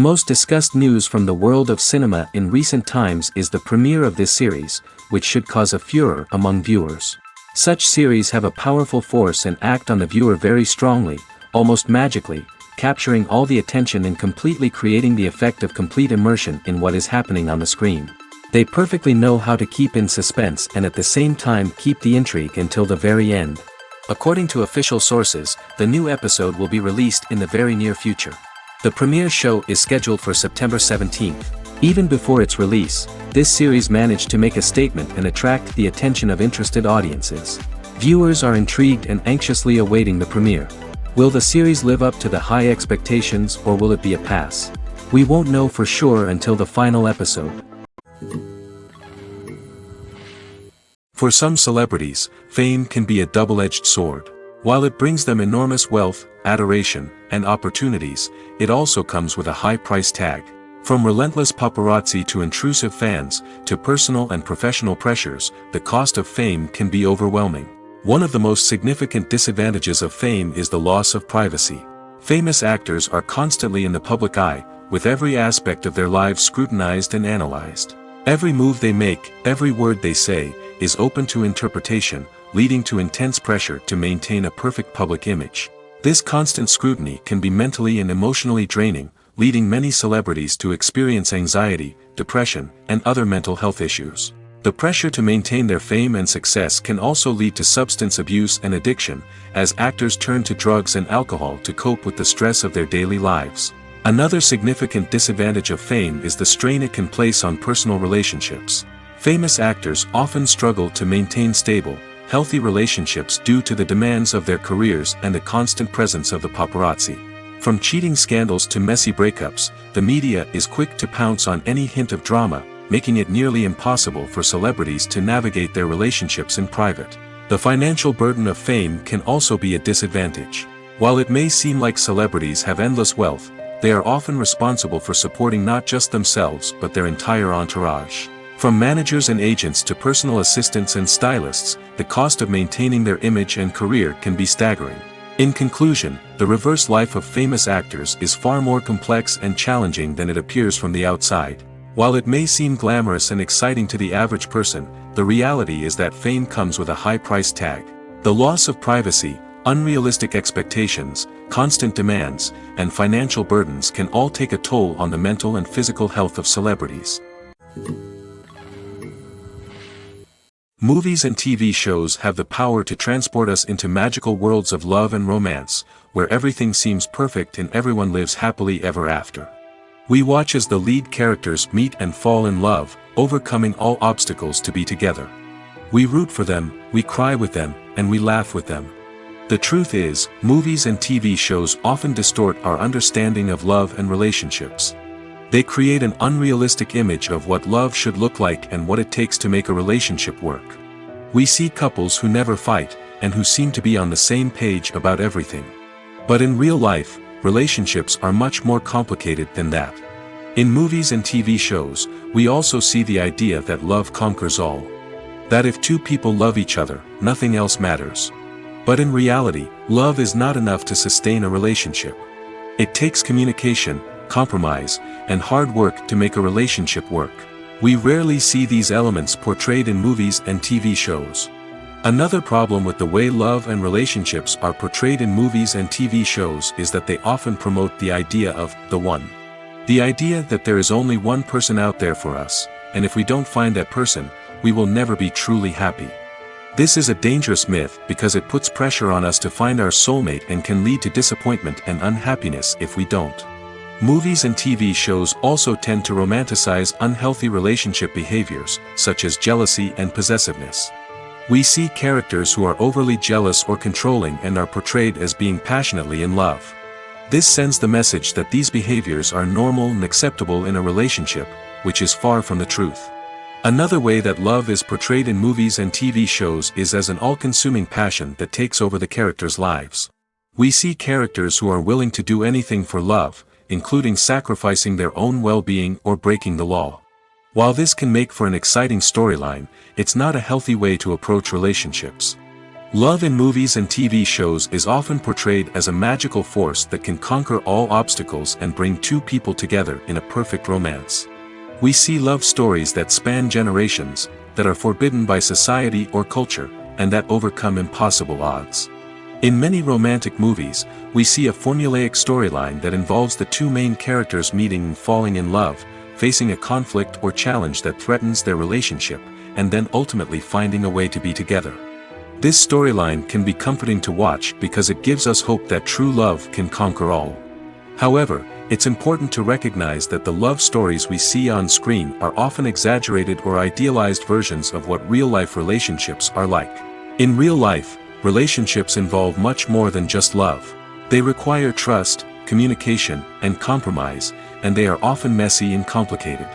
most discussed news from the world of cinema in recent times is the premiere of this series, which should cause a furor among viewers. Such series have a powerful force and act on the viewer very strongly, almost magically, capturing all the attention and completely creating the effect of complete immersion in what is happening on the screen. They perfectly know how to keep in suspense and at the same time keep the intrigue until the very end. According to official sources, the new episode will be released in the very near future. The premiere show is scheduled for September 17th. Even before its release, this series managed to make a statement and attract the attention of interested audiences. Viewers are intrigued and anxiously awaiting the premiere. Will the series live up to the high expectations or will it be a pass? We won't know for sure until the final episode. For some celebrities, fame can be a double-edged sword. While it brings them enormous wealth, adoration, and opportunities, it also comes with a high price tag. From relentless paparazzi to intrusive fans, to personal and professional pressures, the cost of fame can be overwhelming. One of the most significant disadvantages of fame is the loss of privacy. Famous actors are constantly in the public eye, with every aspect of their lives scrutinized and analyzed. Every move they make, every word they say, is open to interpretation, leading to intense pressure to maintain a perfect public image. This constant scrutiny can be mentally and emotionally draining, leading many celebrities to experience anxiety, depression, and other mental health issues. The pressure to maintain their fame and success can also lead to substance abuse and addiction, as actors turn to drugs and alcohol to cope with the stress of their daily lives. Another significant disadvantage of fame is the strain it can place on personal relationships. Famous actors often struggle to maintain stable, healthy relationships due to the demands of their careers and the constant presence of the paparazzi. From cheating scandals to messy breakups, the media is quick to pounce on any hint of drama, making it nearly impossible for celebrities to navigate their relationships in private. The financial burden of fame can also be a disadvantage. While it may seem like celebrities have endless wealth, they are often responsible for supporting not just themselves but their entire entourage. From managers and agents to personal assistants and stylists, the cost of maintaining their image and career can be staggering. In conclusion, the reverse life of famous actors is far more complex and challenging than it appears from the outside. While it may seem glamorous and exciting to the average person, the reality is that fame comes with a high price tag. The loss of privacy, unrealistic expectations, constant demands, and financial burdens can all take a toll on the mental and physical health of celebrities. Movies and TV shows have the power to transport us into magical worlds of love and romance, where everything seems perfect and everyone lives happily ever after. We watch as the lead characters meet and fall in love, overcoming all obstacles to be together. We root for them, we cry with them, and we laugh with them. The truth is, movies and TV shows often distort our understanding of love and relationships. They create an unrealistic image of what love should look like and what it takes to make a relationship work. We see couples who never fight, and who seem to be on the same page about everything. But in real life, relationships are much more complicated than that. In movies and TV shows, we also see the idea that love conquers all. That if two people love each other, nothing else matters. But in reality, love is not enough to sustain a relationship. It takes communication, compromise, and hard work to make a relationship work. We rarely see these elements portrayed in movies and TV shows. Another problem with the way love and relationships are portrayed in movies and TV shows is that they often promote the idea of the one. The idea that there is only one person out there for us, and if we don't find that person, we will never be truly happy. This is a dangerous myth because it puts pressure on us to find our soulmate and can lead to disappointment and unhappiness if we don't. Movies and TV shows also tend to romanticize unhealthy relationship behaviors, such as jealousy and possessiveness. We see characters who are overly jealous or controlling and are portrayed as being passionately in love. This sends the message that these behaviors are normal and acceptable in a relationship, which is far from the truth. Another way that love is portrayed in movies and TV shows is as an all-consuming passion that takes over the characters' lives. We see characters who are willing to do anything for love, including sacrificing their own well-being or breaking the law. While this can make for an exciting storyline, it's not a healthy way to approach relationships. Love in movies and TV shows is often portrayed as a magical force that can conquer all obstacles and bring two people together in a perfect romance. We see love stories that span generations, that are forbidden by society or culture, and that overcome impossible odds. In many romantic movies, we see a formulaic storyline that involves the two main characters meeting and falling in love, facing a conflict or challenge that threatens their relationship, and then ultimately finding a way to be together. This storyline can be comforting to watch because it gives us hope that true love can conquer all. However, it's important to recognize that the love stories we see on screen are often exaggerated or idealized versions of what real-life relationships are like. In real life, relationships involve much more than just love. They require trust, communication, and compromise, and they are often messy and complicated.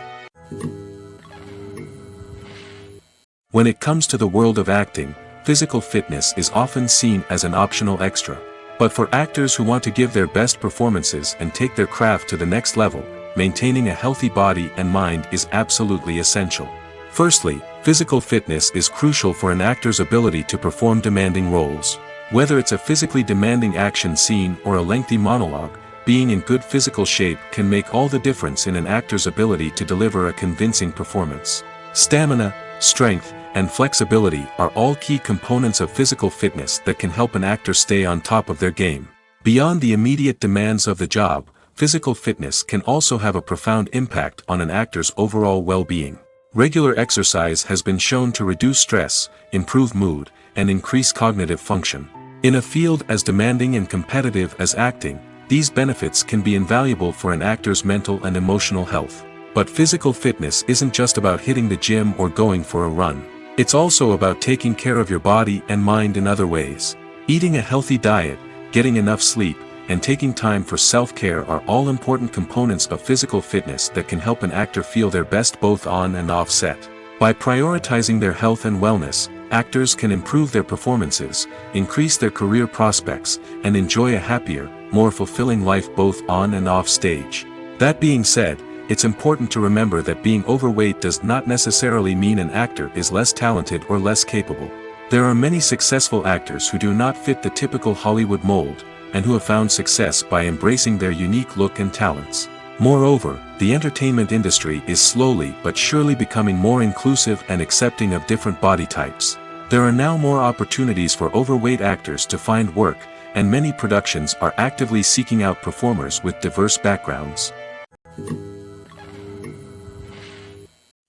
When it comes to the world of acting, physical fitness is often seen as an optional extra. But for actors who want to give their best performances and take their craft to the next level, maintaining a healthy body and mind is absolutely essential. Firstly, physical fitness is crucial for an actor's ability to perform demanding roles. Whether it's a physically demanding action scene or a lengthy monologue, being in good physical shape can make all the difference in an actor's ability to deliver a convincing performance. Stamina, strength, and flexibility are all key components of physical fitness that can help an actor stay on top of their game. Beyond the immediate demands of the job, physical fitness can also have a profound impact on an actor's overall well-being. Regular exercise has been shown to reduce stress, improve mood, and increase cognitive function. In a field as demanding and competitive as acting, these benefits can be invaluable for an actor's mental and emotional health. But physical fitness isn't just about hitting the gym or going for a run. It's also about taking care of your body and mind in other ways. Eating a healthy diet, getting enough sleep, and taking time for self-care are all important components of physical fitness that can help an actor feel their best both on and off set. By prioritizing their health and wellness, actors can improve their performances, increase their career prospects, and enjoy a happier, more fulfilling life both on and off stage. That being said, it's important to remember that being overweight does not necessarily mean an actor is less talented or less capable. There are many successful actors who do not fit the typical Hollywood mold, and who have found success by embracing their unique look and talents. Moreover, the entertainment industry is slowly but surely becoming more inclusive and accepting of different body types. There are now more opportunities for overweight actors to find work, and many productions are actively seeking out performers with diverse backgrounds.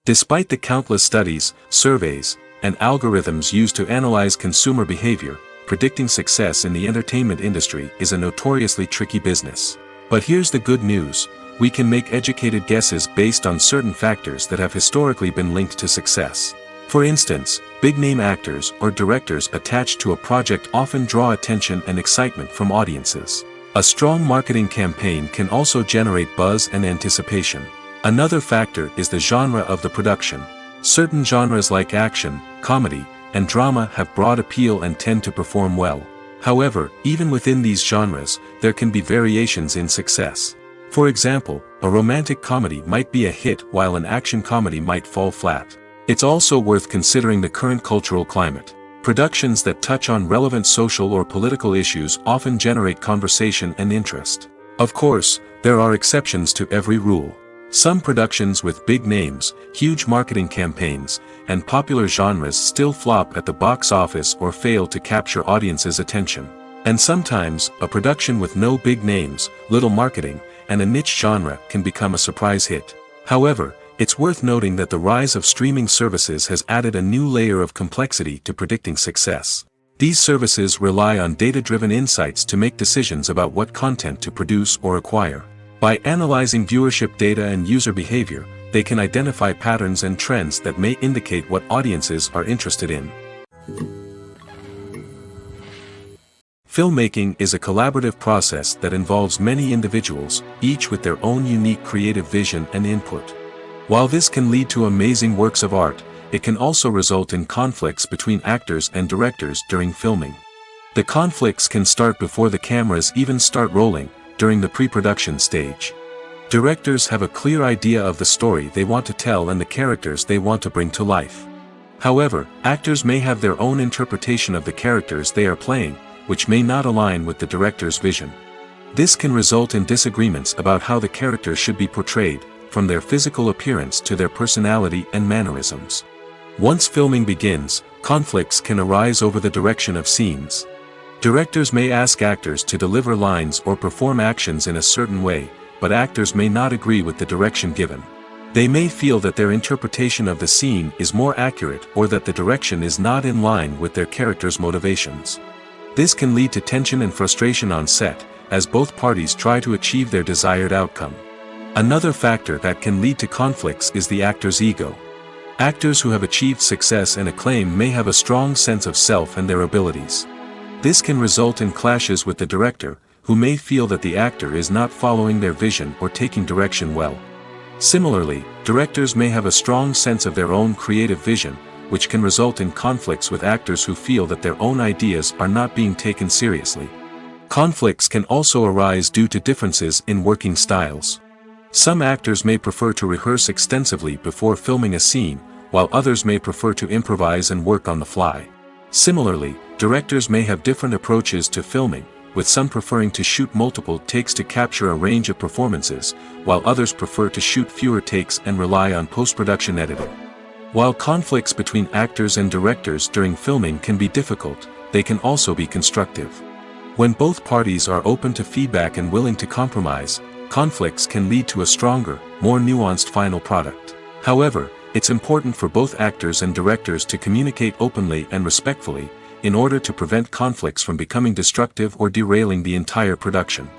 Despite the countless studies, surveys, and algorithms used to analyze consumer behavior, predicting success in the entertainment industry is a notoriously tricky business. But here's the good news: we can make educated guesses based on certain factors that have historically been linked to success. For instance, big-name actors or directors attached to a project often draw attention and excitement from audiences. A strong marketing campaign can also generate buzz and anticipation. Another factor is the genre of the production. Certain genres like action, comedy, and drama have broad appeal and tend to perform well. However, even within these genres, there can be variations in success. For example, a romantic comedy might be a hit while an action comedy might fall flat. It's also worth considering the current cultural climate. Productions that touch on relevant social or political issues often generate conversation and interest. Of course, there are exceptions to every rule. Some productions with big names, huge marketing campaigns, and popular genres still flop at the box office or fail to capture audiences' attention. And sometimes, a production with no big names, little marketing, and a niche genre can become a surprise hit. However, it's worth noting that the rise of streaming services has added a new layer of complexity to predicting success. These services rely on data-driven insights to make decisions about what content to produce or acquire. By analyzing viewership data and user behavior, they can identify patterns and trends that may indicate what audiences are interested in. Filmmaking is a collaborative process that involves many individuals, each with their own unique creative vision and input. While this can lead to amazing works of art, it can also result in conflicts between actors and directors during filming. The conflicts can start before the cameras even start rolling, during the pre-production stage. Directors have a clear idea of the story they want to tell and the characters they want to bring to life. However, actors may have their own interpretation of the characters they are playing, which may not align with the director's vision. This can result in disagreements about how the character should be portrayed, from their physical appearance to their personality and mannerisms. Once filming begins, conflicts can arise over the direction of scenes. Directors may ask actors to deliver lines or perform actions in a certain way, but actors may not agree with the direction given. They may feel that their interpretation of the scene is more accurate or that the direction is not in line with their character's motivations. This can lead to tension and frustration on set, as both parties try to achieve their desired outcome. Another factor that can lead to conflicts is the actor's ego. Actors who have achieved success and acclaim may have a strong sense of self and their abilities. This can result in clashes with the director, who may feel that the actor is not following their vision or taking direction well. Similarly, directors may have a strong sense of their own creative vision, which can result in conflicts with actors who feel that their own ideas are not being taken seriously. Conflicts can also arise due to differences in working styles. Some actors may prefer to rehearse extensively before filming a scene, while others may prefer to improvise and work on the fly. Similarly, directors may have different approaches to filming, with some preferring to shoot multiple takes to capture a range of performances, while others prefer to shoot fewer takes and rely on post-production editing. While conflicts between actors and directors during filming can be difficult, they can also be constructive. When both parties are open to feedback and willing to compromise, conflicts can lead to a stronger, more nuanced final product. However, it's important for both actors and directors to communicate openly and respectfully, in order to prevent conflicts from becoming destructive or derailing the entire production.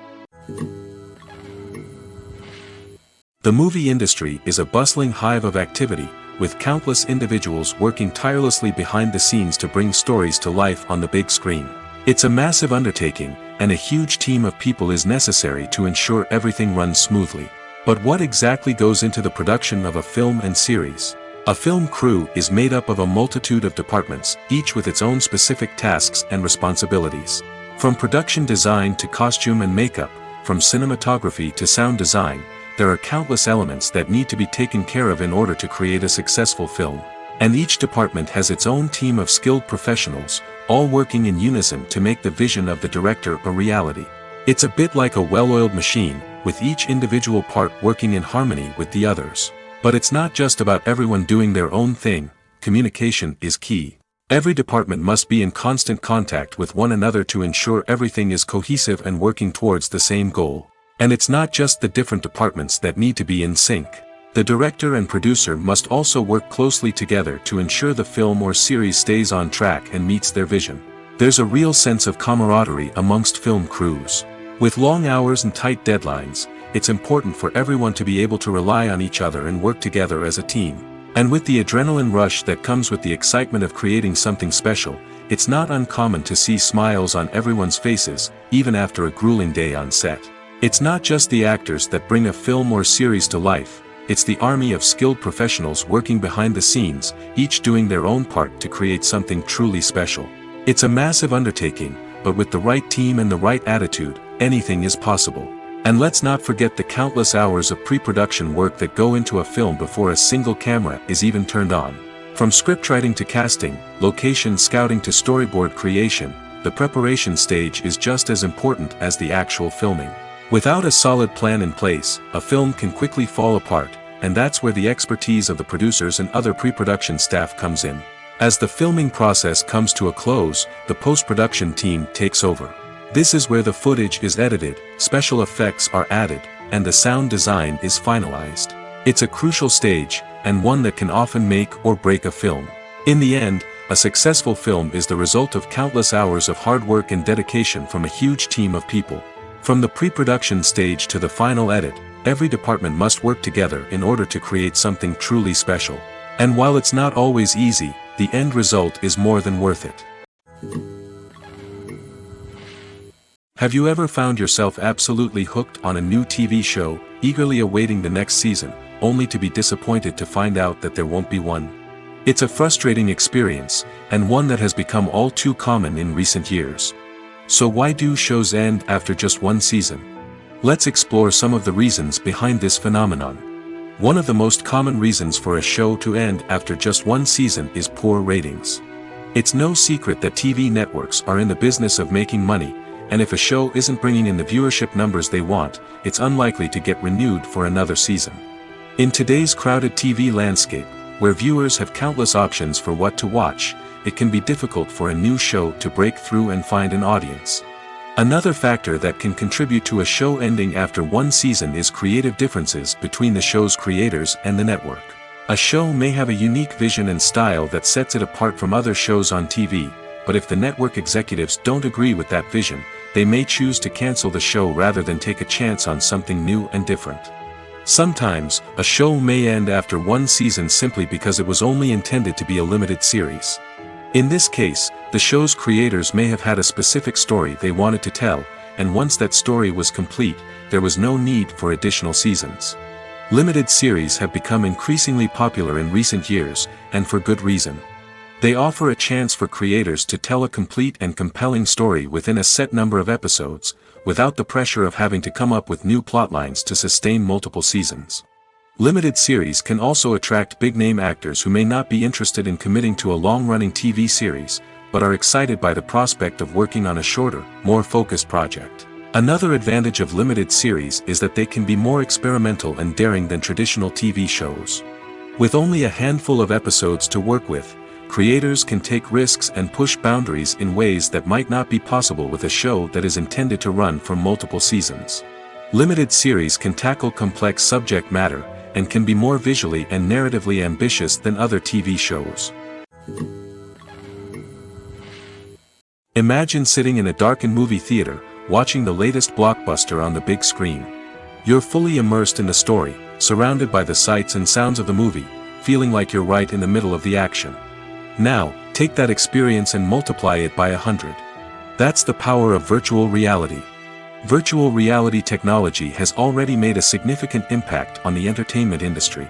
The movie industry is a bustling hive of activity, with countless individuals working tirelessly behind the scenes to bring stories to life on the big screen. It's a massive undertaking, and a huge team of people is necessary to ensure everything runs smoothly. But what exactly goes into the production of a film and series? A film crew is made up of a multitude of departments, each with its own specific tasks and responsibilities. From production design to costume and makeup, from cinematography to sound design, there are countless elements that need to be taken care of in order to create a successful film. And each department has its own team of skilled professionals, all working in unison to make the vision of the director a reality. It's a bit like a well-oiled machine, with each individual part working in harmony with the others. But it's not just about everyone doing their own thing. Communication is key. Every department must be in constant contact with one another to ensure everything is cohesive and working towards the same goal. And it's not just the different departments that need to be in sync. The director and producer must also work closely together to ensure the film or series stays on track and meets their vision. There's a real sense of camaraderie amongst film crews. With long hours and tight deadlines, it's important for everyone to be able to rely on each other and work together as a team. And with the adrenaline rush that comes with the excitement of creating something special, it's not uncommon to see smiles on everyone's faces, even after a grueling day on set. It's not just the actors that bring a film or series to life. It's the army of skilled professionals working behind the scenes, each doing their own part to create something truly special. It's a massive undertaking, but with the right team and the right attitude, anything is possible. And let's not forget the countless hours of pre-production work that go into a film before a single camera is even turned on. From scriptwriting to casting, location scouting to storyboard creation, the preparation stage is just as important as the actual filming. Without a solid plan in place, a film can quickly fall apart, and that's where the expertise of the producers and other pre-production staff comes in. As the filming process comes to a close, the post-production team takes over. This is where the footage is edited, special effects are added, and the sound design is finalized. It's a crucial stage, and one that can often make or break a film. In the end, a successful film is the result of countless hours of hard work and dedication from a huge team of people. From the pre-production stage to the final edit, every department must work together in order to create something truly special. And while it's not always easy, the end result is more than worth it. Have you ever found yourself absolutely hooked on a new TV show, eagerly awaiting the next season, only to be disappointed to find out that there won't be one? It's a frustrating experience, and one that has become all too common in recent years. So why do shows end after just one season? Let's explore some of the reasons behind this phenomenon. One of the most common reasons for a show to end after just one season is poor ratings. It's no secret that TV networks are in the business of making money, and if a show isn't bringing in the viewership numbers they want, it's unlikely to get renewed for another season. In today's crowded TV landscape, where viewers have countless options for what to watch, it can be difficult for a new show to break through and find an audience. Another factor that can contribute to a show ending after one season is creative differences between the show's creators and the network. A show may have a unique vision and style that sets it apart from other shows on TV, but if the network executives don't agree with that vision, they may choose to cancel the show rather than take a chance on something new and different. Sometimes, a show may end after one season simply because it was only intended to be a limited series. In this case, the show's creators may have had a specific story they wanted to tell, and once that story was complete, there was no need for additional seasons. Limited series have become increasingly popular in recent years, and for good reason. They offer a chance for creators to tell a complete and compelling story within a set number of episodes, without the pressure of having to come up with new plotlines to sustain multiple seasons. Limited series can also attract big-name actors who may not be interested in committing to a long-running TV series, but are excited by the prospect of working on a shorter, more focused project. Another advantage of limited series is that they can be more experimental and daring than traditional TV shows. With only a handful of episodes to work with, creators can take risks and push boundaries in ways that might not be possible with a show that is intended to run for multiple seasons. Limited series can tackle complex subject matter, and can be more visually and narratively ambitious than other TV shows. Imagine sitting in a darkened movie theater, watching the latest blockbuster on the big screen. You're fully immersed in the story, surrounded by the sights and sounds of the movie, feeling like you're right in the middle of the action. Now, take that experience and multiply it by 100. That's the power of virtual reality. Virtual reality technology has already made a significant impact on the entertainment industry.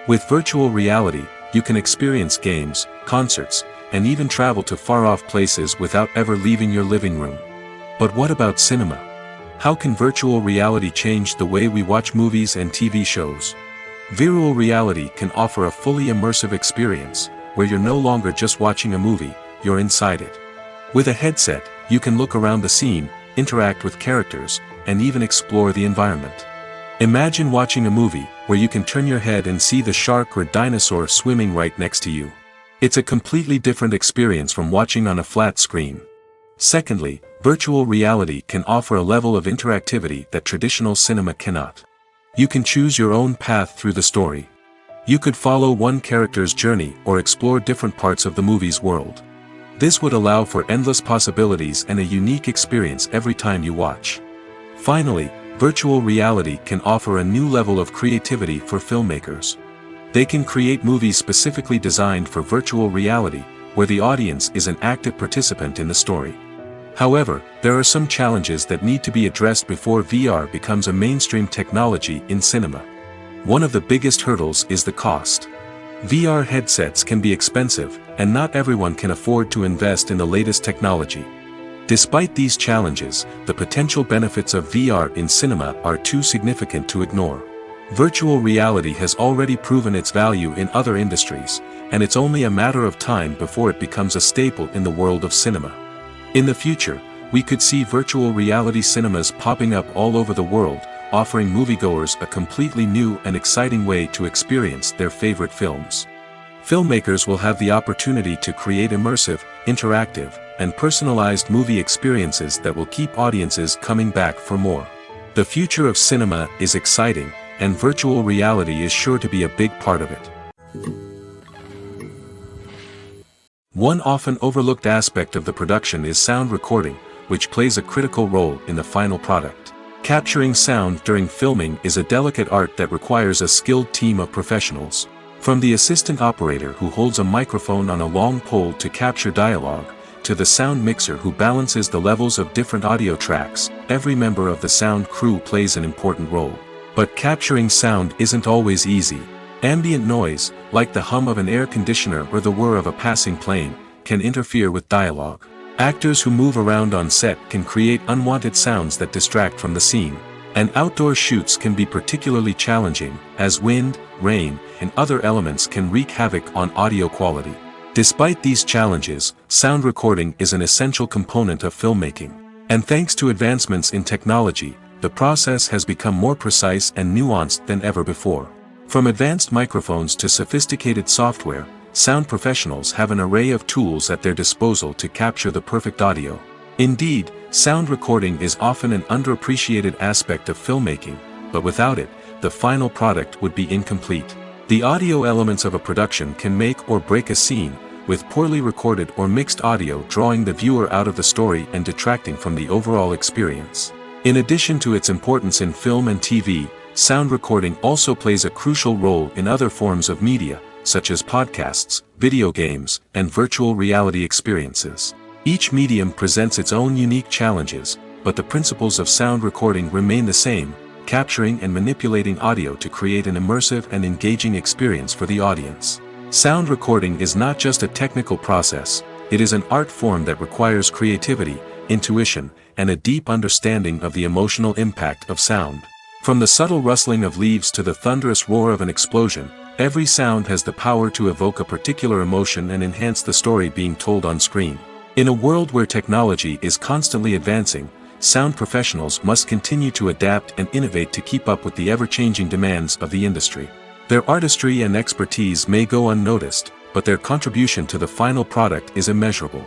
With virtual reality, you can experience games, concerts, and even travel to far-off places without ever leaving your living room. But what about cinema? How can virtual reality change the way we watch movies and TV shows? Virtual reality can offer a fully immersive experience, where you're no longer just watching a movie, you're inside it. With a headset, you can look around the scene, interact with characters, and even explore the environment. Imagine watching a movie where you can turn your head and see the shark or dinosaur swimming right next to you. It's a completely different experience from watching on a flat screen. Secondly, virtual reality can offer a level of interactivity that traditional cinema cannot. You can choose your own path through the story. You could follow one character's journey or explore different parts of the movie's world. This would allow for endless possibilities and a unique experience every time you watch. Finally, virtual reality can offer a new level of creativity for filmmakers. They can create movies specifically designed for virtual reality, where the audience is an active participant in the story. However, there are some challenges that need to be addressed before VR becomes a mainstream technology in cinema. One of the biggest hurdles is the cost. VR headsets can be expensive, and not everyone can afford to invest in the latest technology. Despite these challenges, the potential benefits of VR in cinema are too significant to ignore. Virtual reality has already proven its value in other industries, and it's only a matter of time before it becomes a staple in the world of cinema. In the future, we could see virtual reality cinemas popping up all over the world, offering moviegoers a completely new and exciting way to experience their favorite films. Filmmakers will have the opportunity to create immersive, interactive, and personalized movie experiences that will keep audiences coming back for more. The future of cinema is exciting, and virtual reality is sure to be a big part of it. One often overlooked aspect of the production is sound recording, which plays a critical role in the final product. Capturing sound during filming is a delicate art that requires a skilled team of professionals. From the assistant operator who holds a microphone on a long pole to capture dialogue, to the sound mixer who balances the levels of different audio tracks, every member of the sound crew plays an important role. But capturing sound isn't always easy. Ambient noise, like the hum of an air conditioner or the whir of a passing plane, can interfere with dialogue. Actors who move around on set can create unwanted sounds that distract from the scene, And outdoor shoots can be particularly challenging, as wind, rain, and other elements can wreak havoc on audio quality. Despite these challenges, sound recording is an essential component of filmmaking. And thanks to advancements in technology, the process has become more precise and nuanced than ever before. From advanced microphones to sophisticated software, sound professionals have an array of tools at their disposal to capture the perfect audio. Indeed, sound recording is often an underappreciated aspect of filmmaking, but without it, the final product would be incomplete. The audio elements of a production can make or break a scene, with poorly recorded or mixed audio drawing the viewer out of the story and detracting from the overall experience. In addition to its importance in film and TV, sound recording also plays a crucial role in other forms of media, such as podcasts, video games, and virtual reality experiences. Each medium presents its own unique challenges, but the principles of sound recording remain the same, capturing and manipulating audio to create an immersive and engaging experience for the audience. Sound recording is not just a technical process, it is an art form that requires creativity, intuition, and a deep understanding of the emotional impact of sound. From the subtle rustling of leaves to the thunderous roar of an explosion, every sound has the power to evoke a particular emotion and enhance the story being told on screen. In a world where technology is constantly advancing, sound professionals must continue to adapt and innovate to keep up with the ever-changing demands of the industry. Their artistry and expertise may go unnoticed, but their contribution to the final product is immeasurable.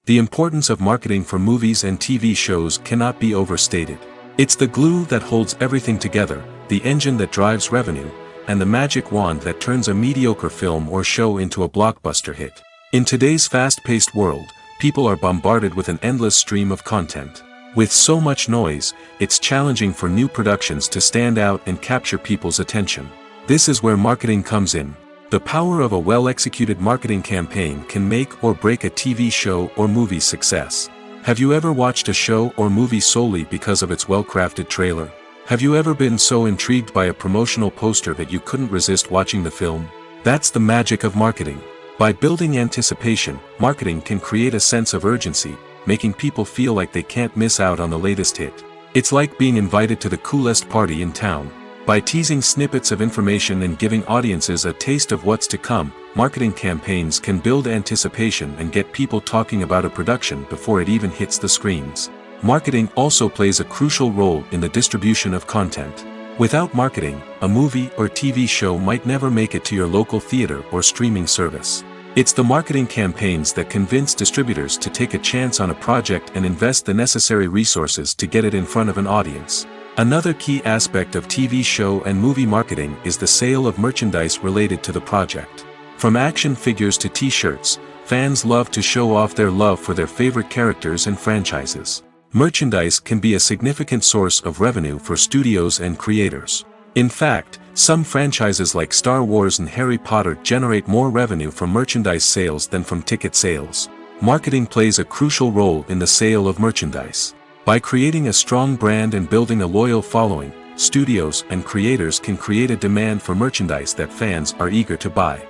The importance of marketing for movies and TV shows cannot be overstated. It's the glue that holds everything together, the engine that drives revenue, and the magic wand that turns a mediocre film or show into a blockbuster hit. In today's fast-paced world, people are bombarded with an endless stream of content. With so much noise, it's challenging for new productions to stand out and capture people's attention. This is where marketing comes in. The power of a well-executed marketing campaign can make or break a TV show or movie's success. Have you ever watched a show or movie solely because of its well-crafted trailer? Have you ever been so intrigued by a promotional poster that you couldn't resist watching the film? That's the magic of marketing. By building anticipation, marketing can create a sense of urgency, making people feel like they can't miss out on the latest hit. It's like being invited to the coolest party in town. By teasing snippets of information and giving audiences a taste of what's to come, marketing campaigns can build anticipation and get people talking about a production before it even hits the screens. Marketing also plays a crucial role in the distribution of content. Without marketing, a movie or TV show might never make it to your local theater or streaming service. It's the marketing campaigns that convince distributors to take a chance on a project and invest the necessary resources to get it in front of an audience. Another key aspect of TV show and movie marketing is the sale of merchandise related to the project. From action figures to t-shirts, fans love to show off their love for their favorite characters and franchises. Merchandise can be a significant source of revenue for studios and creators. In fact, some franchises like Star Wars and Harry Potter generate more revenue from merchandise sales than from ticket sales. Marketing plays a crucial role in the sale of merchandise. By creating a strong brand and building a loyal following, studios and creators can create a demand for merchandise that fans are eager to buy.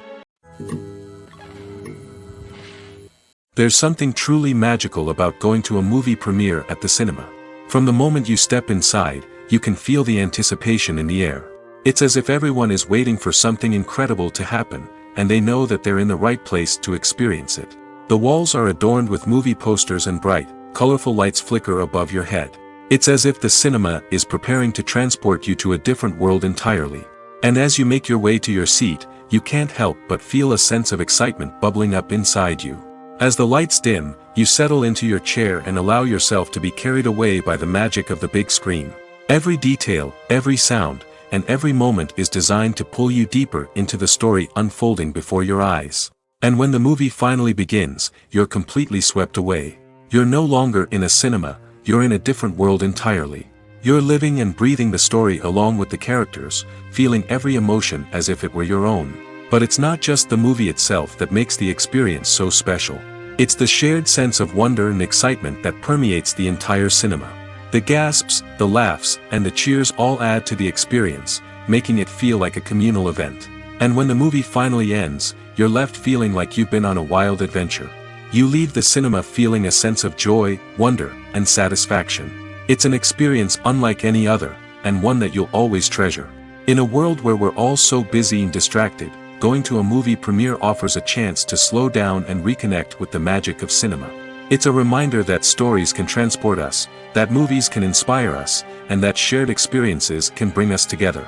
There's something truly magical about going to a movie premiere at the cinema. From the moment you step inside, you can feel the anticipation in the air. It's as if everyone is waiting for something incredible to happen, and they know that they're in the right place to experience it. The walls are adorned with movie posters and bright, colorful lights flicker above your head. It's as if the cinema is preparing to transport you to a different world entirely. And as you make your way to your seat, you can't help but feel a sense of excitement bubbling up inside you. As the lights dim, you settle into your chair and allow yourself to be carried away by the magic of the big screen. Every detail, every sound, and every moment is designed to pull you deeper into the story unfolding before your eyes. And when the movie finally begins, you're completely swept away. You're no longer in a cinema, you're in a different world entirely. You're living and breathing the story along with the characters, feeling every emotion as if it were your own. But it's not just the movie itself that makes the experience so special. It's the shared sense of wonder and excitement that permeates the entire cinema. The gasps, the laughs, and the cheers all add to the experience, making it feel like a communal event. And when the movie finally ends, you're left feeling like you've been on a wild adventure. You leave the cinema feeling a sense of joy, wonder, and satisfaction. It's an experience unlike any other, and one that you'll always treasure. In a world where we're all so busy and distracted, going to a movie premiere offers a chance to slow down and reconnect with the magic of cinema. It's a reminder that stories can transport us, that movies can inspire us, and that shared experiences can bring us together.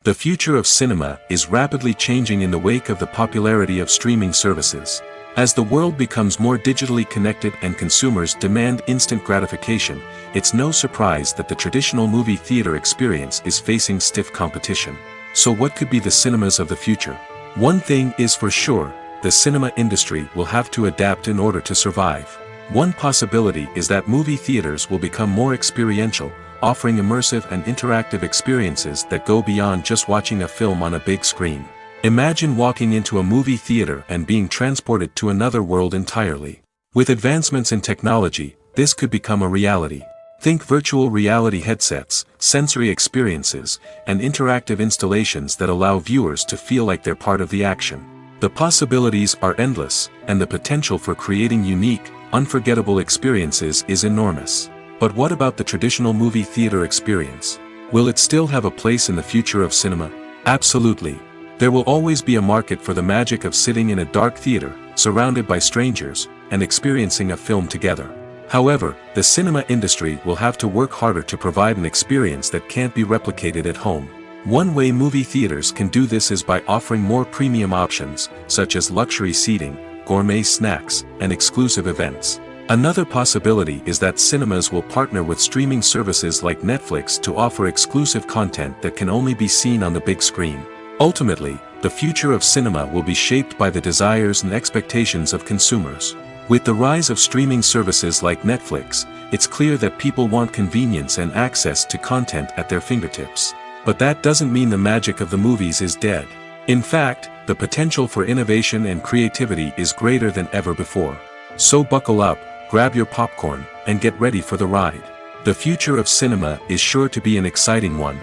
The future of cinema is rapidly changing in the wake of the popularity of streaming services. As the world becomes more digitally connected and consumers demand instant gratification, it's no surprise that the traditional movie theater experience is facing stiff competition. So what could be the cinemas of the future? One thing is for sure, the cinema industry will have to adapt in order to survive. One possibility is that movie theaters will become more experiential, offering immersive and interactive experiences that go beyond just watching a film on a big screen. Imagine walking into a movie theater and being transported to another world entirely. With advancements in technology, this could become a reality. Think virtual reality headsets, sensory experiences, and interactive installations that allow viewers to feel like they're part of the action. The possibilities are endless, and the potential for creating unique, unforgettable experiences is enormous. But what about the traditional movie theater experience? Will it still have a place in the future of cinema? Absolutely. There will always be a market for the magic of sitting in a dark theater, surrounded by strangers, and experiencing a film together. However, the cinema industry will have to work harder to provide an experience that can't be replicated at home. One way movie theaters can do this is by offering more premium options, such as luxury seating, gourmet snacks, and exclusive events. Another possibility is that cinemas will partner with streaming services like Netflix to offer exclusive content that can only be seen on the big screen. Ultimately, the future of cinema will be shaped by the desires and expectations of consumers. With the rise of streaming services like Netflix, it's clear that people want convenience and access to content at their fingertips. But that doesn't mean the magic of the movies is dead. In fact, the potential for innovation and creativity is greater than ever before. So buckle up, grab your popcorn, and get ready for the ride. The future of cinema is sure to be an exciting one.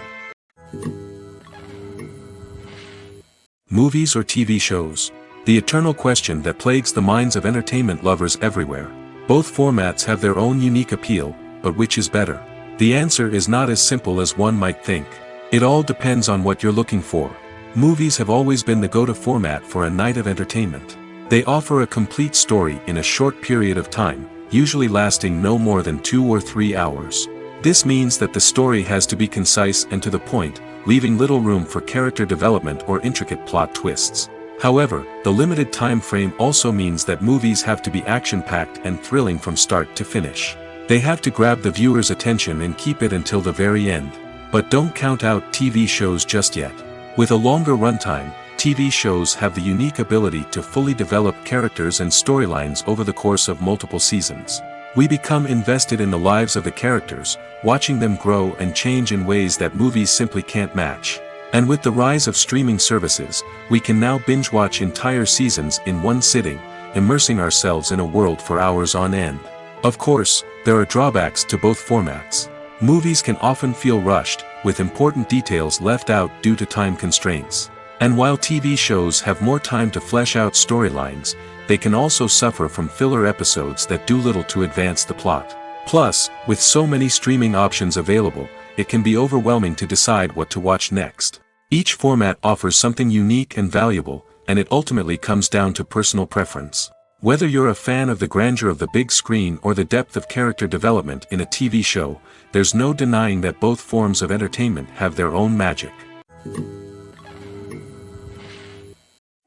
Movies or TV shows? The eternal question that plagues the minds of entertainment lovers everywhere. Both formats have their own unique appeal, but which is better? The answer is not as simple as one might think. It all depends on what you're looking for. Movies have always been the go-to format for a night of entertainment. They offer a complete story in a short period of time, usually lasting no more than 2 or 3 hours. This means that the story has to be concise and to the point, leaving little room for character development or intricate plot twists. However, the limited time frame also means that movies have to be action-packed and thrilling from start to finish. They have to grab the viewer's attention and keep it until the very end. But don't count out TV shows just yet. With a longer runtime, TV shows have the unique ability to fully develop characters and storylines over the course of multiple seasons. We become invested in the lives of the characters, watching them grow and change in ways that movies simply can't match. And with the rise of streaming services, we can now binge-watch entire seasons in one sitting, immersing ourselves in a world for hours on end. Of course, there are drawbacks to both formats. Movies can often feel rushed, with important details left out due to time constraints. And while TV shows have more time to flesh out storylines, they can also suffer from filler episodes that do little to advance the plot. Plus, with so many streaming options available, it can be overwhelming to decide what to watch next. Each format offers something unique and valuable, and it ultimately comes down to personal preference. Whether you're a fan of the grandeur of the big screen or the depth of character development in a TV show, there's no denying that both forms of entertainment have their own magic.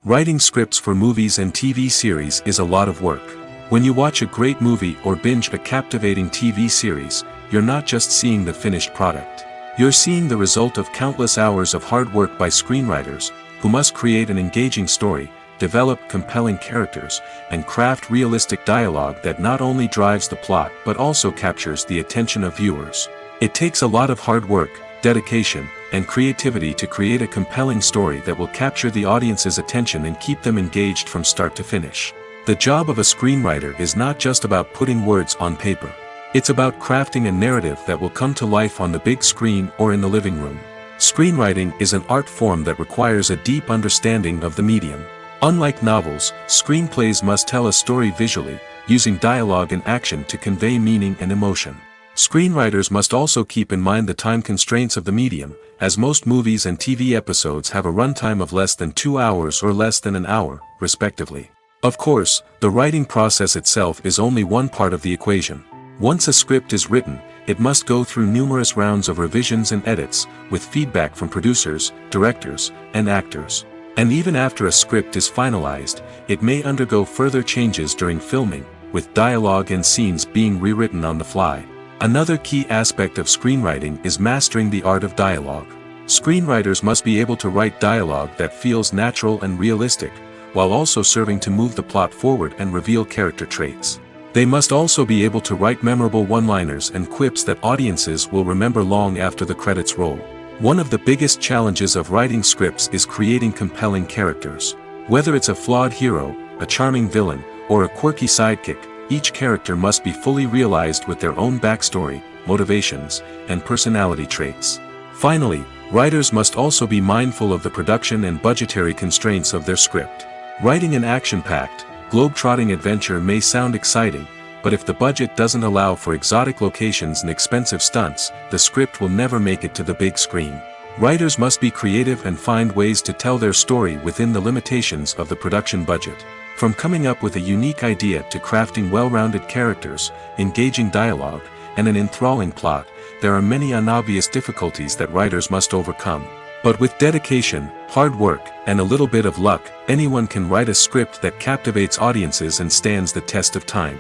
Writing scripts for movies and TV series is a lot of work. When you watch a great movie or binge a captivating TV series, you're not just seeing the finished product. You're seeing the result of countless hours of hard work by screenwriters, who must create an engaging story, develop compelling characters, and craft realistic dialogue that not only drives the plot but also captures the attention of viewers. It takes a lot of hard work, dedication, and creativity to create a compelling story that will capture the audience's attention and keep them engaged from start to finish. The job of a screenwriter is not just about putting words on paper. It's about crafting a narrative that will come to life on the big screen or in the living room. Screenwriting is an art form that requires a deep understanding of the medium. Unlike novels, screenplays must tell a story visually, using dialogue and action to convey meaning and emotion. Screenwriters must also keep in mind the time constraints of the medium, as most movies and TV episodes have a runtime of less than 2 hours or less than an hour, respectively. Of course, the writing process itself is only one part of the equation. Once a script is written, it must go through numerous rounds of revisions and edits, with feedback from producers, directors, and actors. And even after a script is finalized, it may undergo further changes during filming, with dialogue and scenes being rewritten on the fly. Another key aspect of screenwriting is mastering the art of dialogue. Screenwriters must be able to write dialogue that feels natural and realistic, while also serving to move the plot forward and reveal character traits. They must also be able to write memorable one-liners and quips that audiences will remember long after the credits roll. One of the biggest challenges of writing scripts is creating compelling characters. Whether it's a flawed hero, a charming villain, or a quirky sidekick, each character must be fully realized with their own backstory, motivations, and personality traits. Finally, writers must also be mindful of the production and budgetary constraints of their script. Writing an action-packed, globe-trotting adventure may sound exciting, but if the budget doesn't allow for exotic locations and expensive stunts, the script will never make it to the big screen. Writers must be creative and find ways to tell their story within the limitations of the production budget. From coming up with a unique idea to crafting well-rounded characters, engaging dialogue, and an enthralling plot, there are many unobvious difficulties that writers must overcome. But with dedication, hard work, and a little bit of luck, anyone can write a script that captivates audiences and stands the test of time.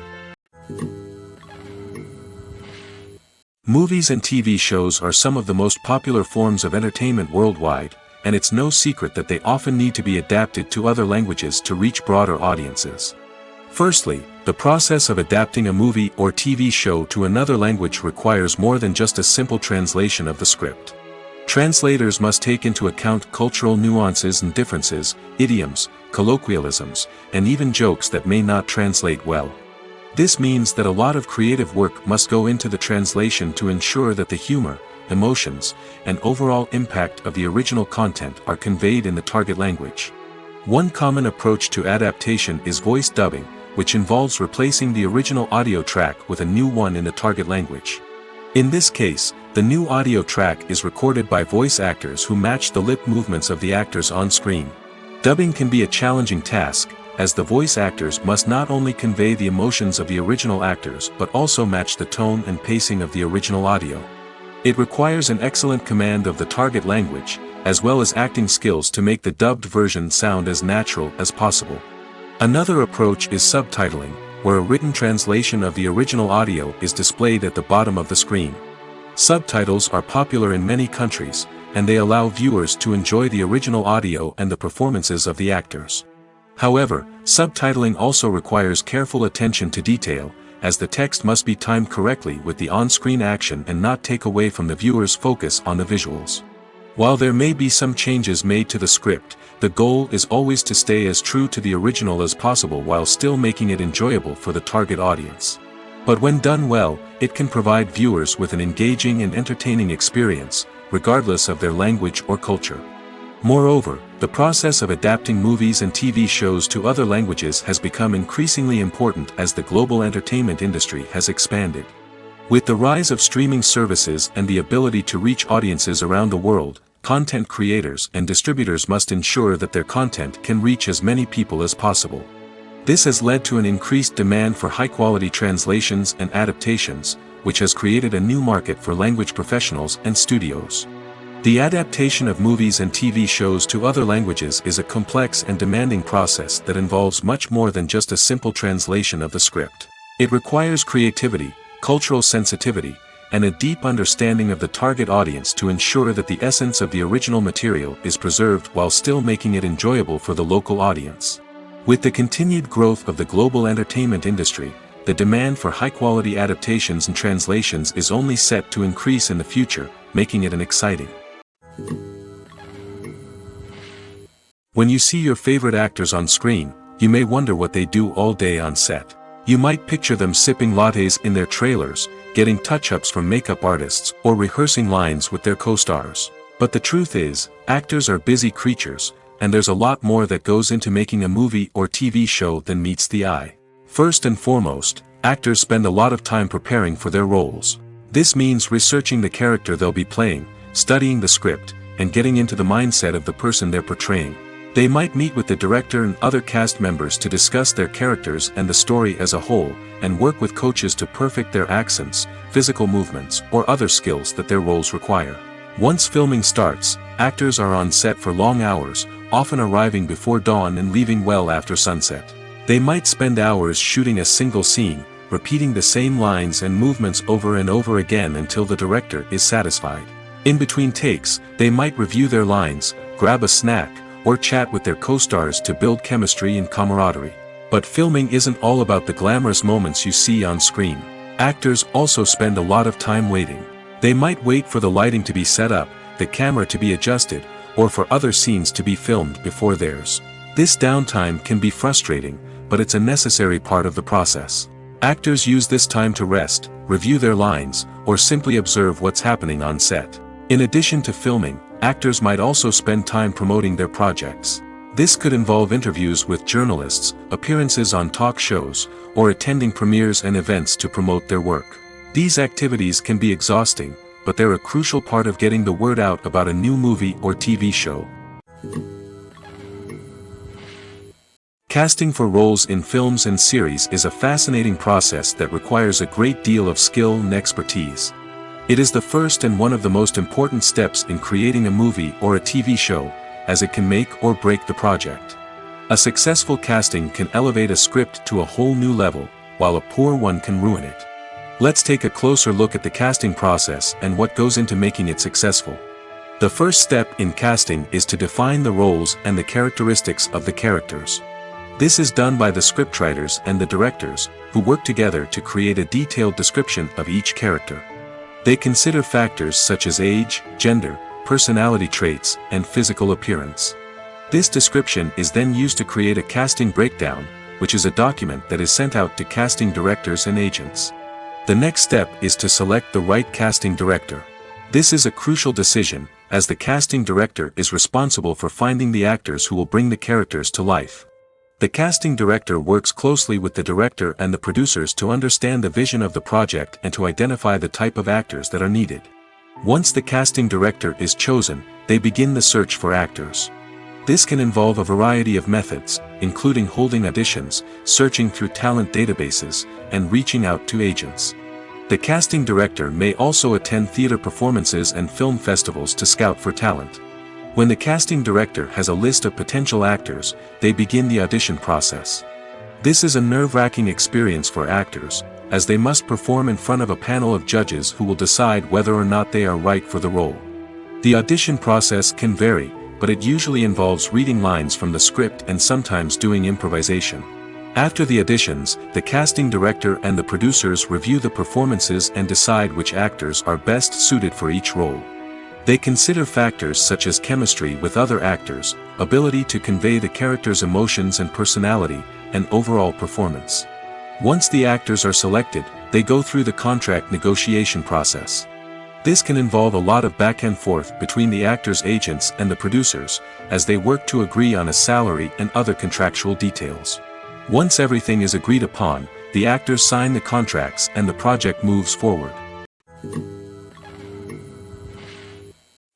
Movies and TV shows are some of the most popular forms of entertainment worldwide, and it's no secret that they often need to be adapted to other languages to reach broader audiences. Firstly, the process of adapting a movie or TV show to another language requires more than just a simple translation of the script. Translators must take into account cultural nuances and differences, idioms, colloquialisms, and even jokes that may not translate well. This means that a lot of creative work must go into the translation to ensure that the humor, emotions, and overall impact of the original content are conveyed in the target language. One common approach to adaptation is voice dubbing, which involves replacing the original audio track with a new one in the target language. In this case, the new audio track is recorded by voice actors who match the lip movements of the actors on screen. Dubbing can be a challenging task, as the voice actors must not only convey the emotions of the original actors but also match the tone and pacing of the original audio. It requires an excellent command of the target language, as well as acting skills to make the dubbed version sound as natural as possible. Another approach is subtitling, where a written translation of the original audio is displayed at the bottom of the screen. Subtitles are popular in many countries, and they allow viewers to enjoy the original audio and the performances of the actors. However, subtitling also requires careful attention to detail, as the text must be timed correctly with the on-screen action and not take away from the viewer's focus on the visuals. While there may be some changes made to the script, the goal is always to stay as true to the original as possible while still making it enjoyable for the target audience. But when done well, it can provide viewers with an engaging and entertaining experience, regardless of their language or culture. Moreover, the process of adapting movies and TV shows to other languages has become increasingly important as the global entertainment industry has expanded. With the rise of streaming services and the ability to reach audiences around the world, content creators and distributors must ensure that their content can reach as many people as possible. This has led to an increased demand for high-quality translations and adaptations, which has created a new market for language professionals and studios. The adaptation of movies and TV shows to other languages is a complex and demanding process that involves much more than just a simple translation of the script. It requires creativity, cultural sensitivity, and a deep understanding of the target audience to ensure that the essence of the original material is preserved while still making it enjoyable for the local audience. With the continued growth of the global entertainment industry, the demand for high-quality adaptations and translations is only set to increase in the future, making it an exciting. When you see your favorite actors on screen, you may wonder what they do all day on set. You might picture them sipping lattes in their trailers, getting touch-ups from makeup artists, or rehearsing lines with their co-stars. But the truth is, actors are busy creatures, and there's a lot more that goes into making a movie or TV show than meets the eye. First and foremost, actors spend a lot of time preparing for their roles. This means researching the character they'll be playing, studying the script, and getting into the mindset of the person they're portraying. They might meet with the director and other cast members to discuss their characters and the story as a whole, and work with coaches to perfect their accents, physical movements, or other skills that their roles require. Once filming starts, actors are on set for long hours, often arriving before dawn and leaving well after sunset. They might spend hours shooting a single scene, repeating the same lines and movements over and over again until the director is satisfied. In between takes, they might review their lines, grab a snack, or chat with their co-stars to build chemistry and camaraderie. But filming isn't all about the glamorous moments you see on screen. Actors also spend a lot of time waiting. They might wait for the lighting to be set up, the camera to be adjusted, or for other scenes to be filmed before theirs. This downtime can be frustrating, but it's a necessary part of the process. Actors use this time to rest, review their lines, or simply observe what's happening on set. In addition to filming, actors might also spend time promoting their projects. This could involve interviews with journalists, appearances on talk shows, or attending premieres and events to promote their work. These activities can be exhausting, but they're a crucial part of getting the word out about a new movie or TV show. Casting for roles in films and series is a fascinating process that requires a great deal of skill and expertise. It is the first and one of the most important steps in creating a movie or a TV show, as it can make or break the project. A successful casting can elevate a script to a whole new level, while a poor one can ruin it. Let's take a closer look at the casting process and what goes into making it successful. The first step in casting is to define the roles and the characteristics of the characters. This is done by the scriptwriters and the directors, who work together to create a detailed description of each character. They consider factors such as age, gender, personality traits, and physical appearance. This description is then used to create a casting breakdown, which is a document that is sent out to casting directors and agents. The next step is to select the right casting director. This is a crucial decision, as the casting director is responsible for finding the actors who will bring the characters to life. The casting director works closely with the director and the producers to understand the vision of the project and to identify the type of actors that are needed. Once the casting director is chosen, they begin the search for actors. This can involve a variety of methods, including holding auditions, searching through talent databases, and reaching out to agents. The casting director may also attend theater performances and film festivals to scout for talent. When the casting director has a list of potential actors, they begin the audition process. This is a nerve-wracking experience for actors, as they must perform in front of a panel of judges who will decide whether or not they are right for the role. The audition process can vary, but it usually involves reading lines from the script and sometimes doing improvisation. After the auditions, the casting director and the producers review the performances and decide which actors are best suited for each role. They consider factors such as chemistry with other actors, ability to convey the character's emotions and personality, and overall performance. Once the actors are selected, they go through the contract negotiation process. This can involve a lot of back and forth between the actors' agents and the producers, as they work to agree on a salary and other contractual details. Once everything is agreed upon, the actors sign the contracts and the project moves forward.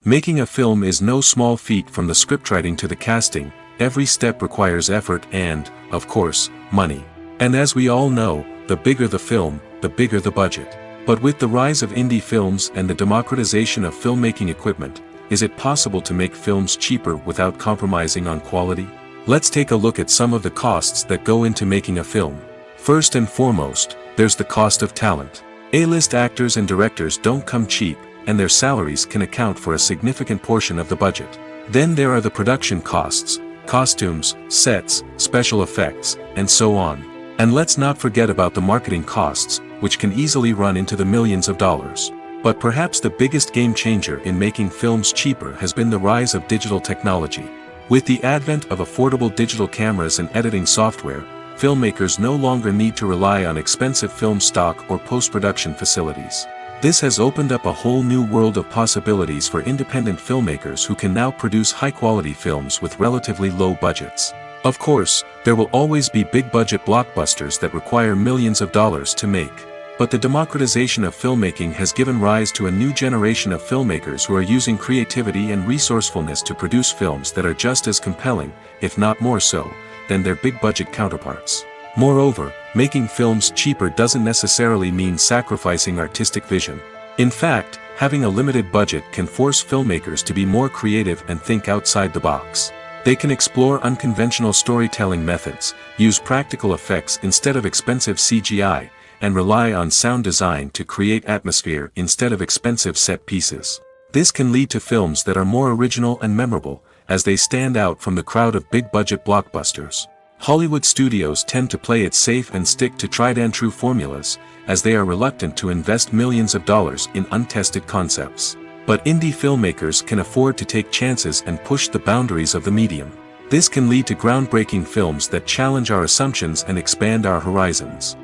Making a film is no small feat. From the scriptwriting to the casting, every step requires effort and, of course, money. And as we all know, the bigger the film, the bigger the budget. But with the rise of indie films and the democratization of filmmaking equipment, is it possible to make films cheaper without compromising on quality? Let's take a look at some of the costs that go into making a film. First and foremost, there's the cost of talent. A-list actors and directors don't come cheap, and their salaries can account for a significant portion of the budget. Then there are the production costs, costumes, sets, special effects, and so on. And let's not forget about the marketing costs, which can easily run into the millions of dollars. But perhaps the biggest game changer in making films cheaper has been the rise of digital technology. With the advent of affordable digital cameras and editing software, filmmakers no longer need to rely on expensive film stock or post-production facilities. This has opened up a whole new world of possibilities for independent filmmakers who can now produce high-quality films with relatively low budgets. Of course, there will always be big-budget blockbusters that require millions of dollars to make. But the democratization of filmmaking has given rise to a new generation of filmmakers who are using creativity and resourcefulness to produce films that are just as compelling, if not more so, than their big-budget counterparts. Moreover, making films cheaper doesn't necessarily mean sacrificing artistic vision. In fact, having a limited budget can force filmmakers to be more creative and think outside the box. They can explore unconventional storytelling methods, use practical effects instead of expensive CGI, and rely on sound design to create atmosphere instead of expensive set pieces. This can lead to films that are more original and memorable, as they stand out from the crowd of big-budget blockbusters. Hollywood studios tend to play it safe and stick to tried-and-true formulas, as they are reluctant to invest millions of dollars in untested concepts. But indie filmmakers can afford to take chances and push the boundaries of the medium. This can lead to groundbreaking films that challenge our assumptions and expand our horizons.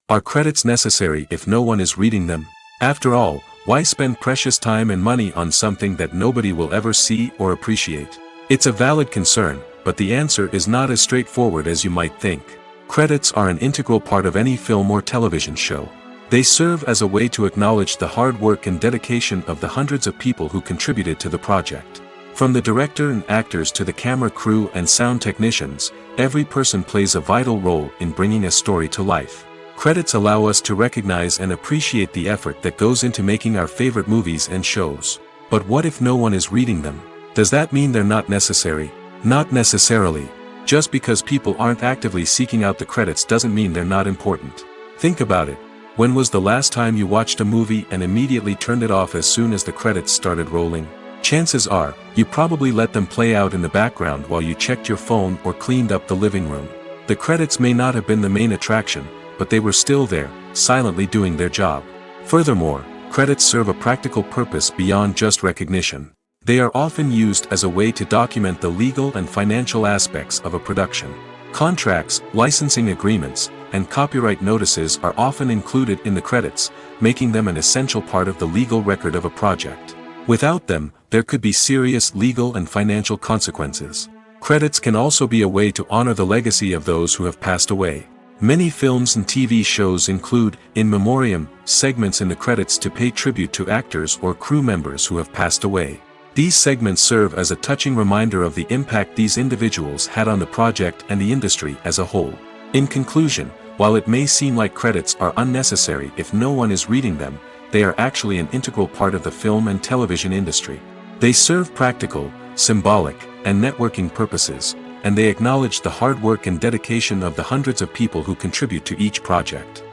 Are credits necessary if no one is reading them? After all, why spend precious time and money on something that nobody will ever see or appreciate? It's a valid concern, but the answer is not as straightforward as you might think. Credits are an integral part of any film or television show. They serve as a way to acknowledge the hard work and dedication of the hundreds of people who contributed to the project. From the director and actors to the camera crew and sound technicians, every person plays a vital role in bringing a story to life. Credits allow us to recognize and appreciate the effort that goes into making our favorite movies and shows. But what if no one is reading them? Does that mean they're not necessary? Not necessarily. Just because people aren't actively seeking out the credits doesn't mean they're not important. Think about it. When was the last time you watched a movie and immediately turned it off as soon as the credits started rolling? Chances are, you probably let them play out in the background while you checked your phone or cleaned up the living room. The credits may not have been the main attraction, but they were still there, silently doing their job. Furthermore, credits serve a practical purpose beyond just recognition. They are often used as a way to document the legal and financial aspects of a production. Contracts, licensing agreements, and copyright notices are often included in the credits, making them an essential part of the legal record of a project. Without them, there could be serious legal and financial consequences. Credits can also be a way to honor the legacy of those who have passed away. Many films and TV shows include, in memoriam, segments in the credits to pay tribute to actors or crew members who have passed away. These segments serve as a touching reminder of the impact these individuals had on the project and the industry as a whole. In conclusion, while it may seem like credits are unnecessary if no one is reading them, they are actually an integral part of the film and television industry. They serve practical, symbolic, and networking purposes, and they acknowledge the hard work and dedication of the hundreds of people who contribute to each project.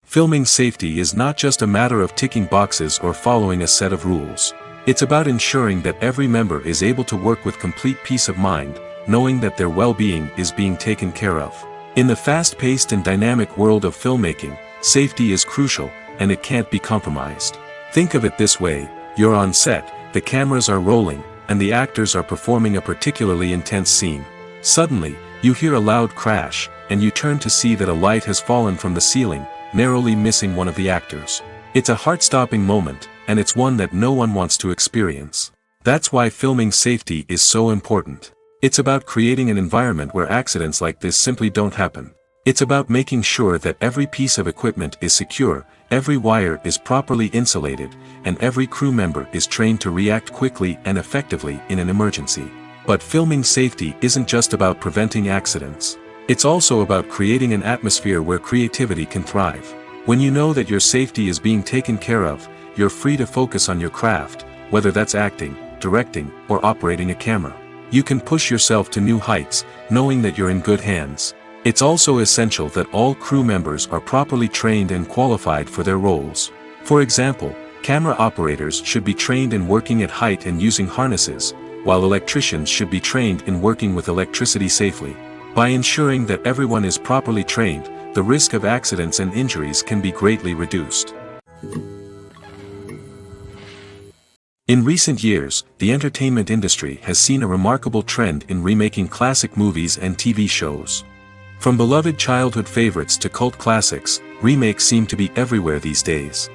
Filming safety is not just a matter of ticking boxes or following a set of rules. It's about ensuring that every member is able to work with complete peace of mind, knowing that their well-being is being taken care of. In the fast-paced and dynamic world of filmmaking, safety is crucial, and it can't be compromised. Think of it this way: you're on set, the cameras are rolling, and the actors are performing a particularly intense scene. Suddenly, you hear a loud crash, and you turn to see that a light has fallen from the ceiling, narrowly missing one of the actors. It's a heart-stopping moment, and it's one that no one wants to experience. That's why filming safety is so important. It's about creating an environment where accidents like this simply don't happen. It's about making sure that every piece of equipment is secure, every wire is properly insulated, and every crew member is trained to react quickly and effectively in an emergency. But filming safety isn't just about preventing accidents. It's also about creating an atmosphere where creativity can thrive. When you know that your safety is being taken care of, you're free to focus on your craft, whether that's acting, directing, or operating a camera. You can push yourself to new heights, knowing that you're in good hands. It's also essential that all crew members are properly trained and qualified for their roles. For example, camera operators should be trained in working at height and using harnesses, while electricians should be trained in working with electricity safely. By ensuring that everyone is properly trained, the risk of accidents and injuries can be greatly reduced. In recent years, the entertainment industry has seen a remarkable trend in remaking classic movies and TV shows. From beloved childhood favorites to cult classics, remakes seem to be everywhere these days.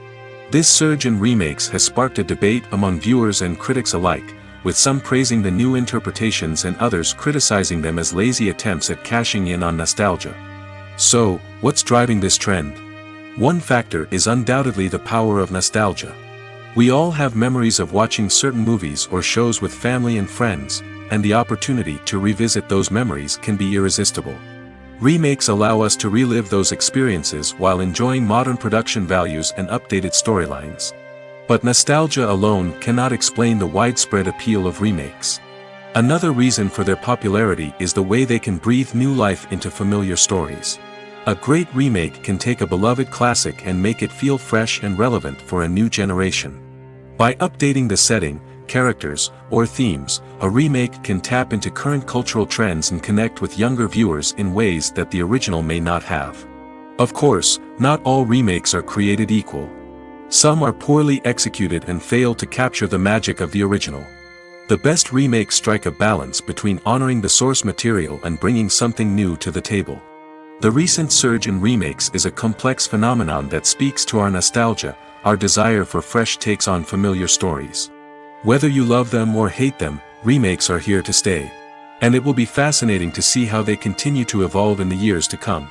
This surge in remakes has sparked a debate among viewers and critics alike, with some praising the new interpretations and others criticizing them as lazy attempts at cashing in on nostalgia. So, what's driving this trend? One factor is undoubtedly the power of nostalgia. We all have memories of watching certain movies or shows with family and friends, and the opportunity to revisit those memories can be irresistible. Remakes allow us to relive those experiences while enjoying modern production values and updated storylines. But nostalgia alone cannot explain the widespread appeal of remakes. Another reason for their popularity is the way they can breathe new life into familiar stories. A great remake can take a beloved classic and make it feel fresh and relevant for a new generation. By updating the setting, characters, or themes, a remake can tap into current cultural trends and connect with younger viewers in ways that the original may not have. Of course, not all remakes are created equal. Some are poorly executed and fail to capture the magic of the original. The best remakes strike a balance between honoring the source material and bringing something new to the table. The recent surge in remakes is a complex phenomenon that speaks to our nostalgia, our desire for fresh takes on familiar stories. Whether you love them or hate them, remakes are here to stay. And it will be fascinating to see how they continue to evolve in the years to come.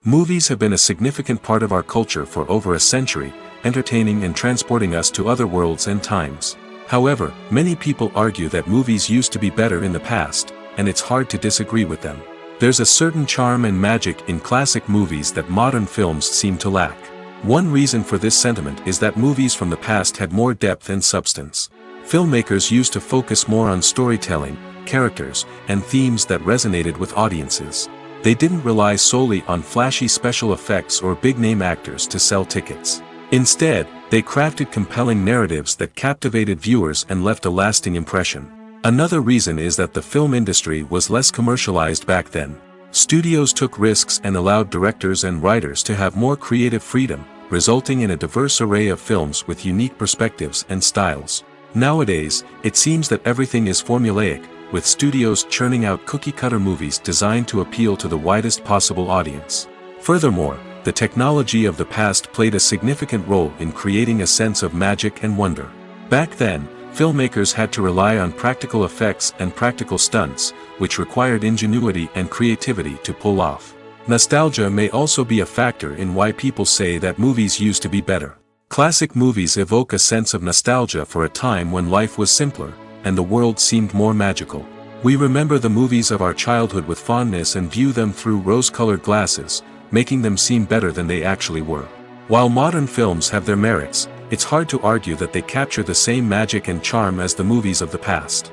Movies have been a significant part of our culture for over a century, entertaining and transporting us to other worlds and times. However, many people argue that movies used to be better in the past, and it's hard to disagree with them. There's a certain charm and magic in classic movies that modern films seem to lack. One reason for this sentiment is that movies from the past had more depth and substance. Filmmakers used to focus more on storytelling, characters, and themes that resonated with audiences. They didn't rely solely on flashy special effects or big-name actors to sell tickets. Instead, they crafted compelling narratives that captivated viewers and left a lasting impression. Another reason is that the film industry was less commercialized back then. Studios took risks and allowed directors and writers to have more creative freedom, resulting in a diverse array of films with unique perspectives and styles. Nowadays, it seems that everything is formulaic, with studios churning out cookie-cutter movies designed to appeal to the widest possible audience. Furthermore, the technology of the past played a significant role in creating a sense of magic and wonder. Back then, filmmakers had to rely on practical effects and practical stunts, which required ingenuity and creativity to pull off. Nostalgia may also be a factor in why people say that movies used to be better. Classic movies evoke a sense of nostalgia for a time when life was simpler, and the world seemed more magical. We remember the movies of our childhood with fondness and view them through rose-colored glasses, making them seem better than they actually were. While modern films have their merits, it's hard to argue that they capture the same magic and charm as the movies of the past.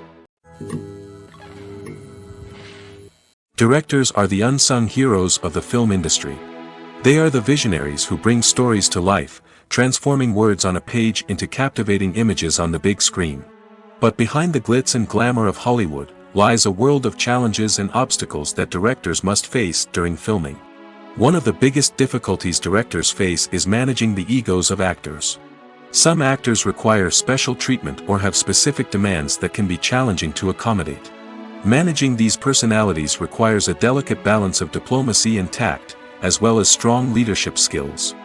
Directors are the unsung heroes of the film industry. They are the visionaries who bring stories to life, transforming words on a page into captivating images on the big screen. But behind the glitz and glamour of Hollywood, lies a world of challenges and obstacles that directors must face during filming. One of the biggest difficulties directors face is managing the egos of actors. Some actors require special treatment or have specific demands that can be challenging to accommodate. Managing these personalities requires a delicate balance of diplomacy and tact, as well as strong leadership skills.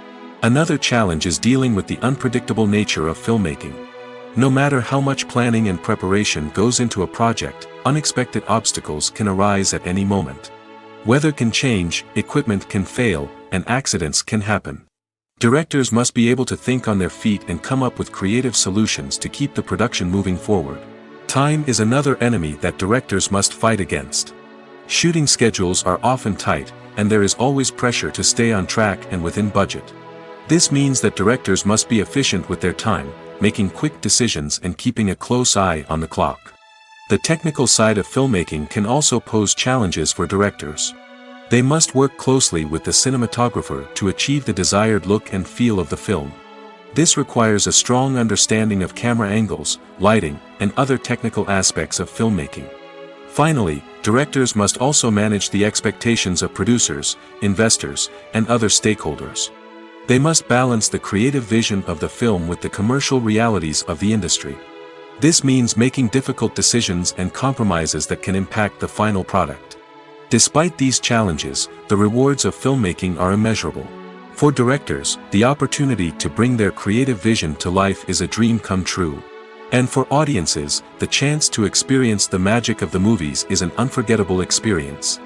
Another challenge is dealing with the unpredictable nature of filmmaking. No matter how much planning and preparation goes into a project, unexpected obstacles can arise at any moment. Weather can change, equipment can fail, and accidents can happen. Directors must be able to think on their feet and come up with creative solutions to keep the production moving forward. Time is another enemy that directors must fight against. Shooting schedules are often tight, and there is always pressure to stay on track and within budget. This means that directors must be efficient with their time, making quick decisions and keeping a close eye on the clock. The technical side of filmmaking can also pose challenges for directors. They must work closely with the cinematographer to achieve the desired look and feel of the film. This requires a strong understanding of camera angles, lighting, and other technical aspects of filmmaking. Finally, directors must also manage the expectations of producers, investors, and other stakeholders. They must balance the creative vision of the film with the commercial realities of the industry. This means making difficult decisions and compromises that can impact the final product. Despite these challenges, the rewards of filmmaking are immeasurable. For directors, the opportunity to bring their creative vision to life is a dream come true. And for audiences, the chance to experience the magic of the movies is an unforgettable experience.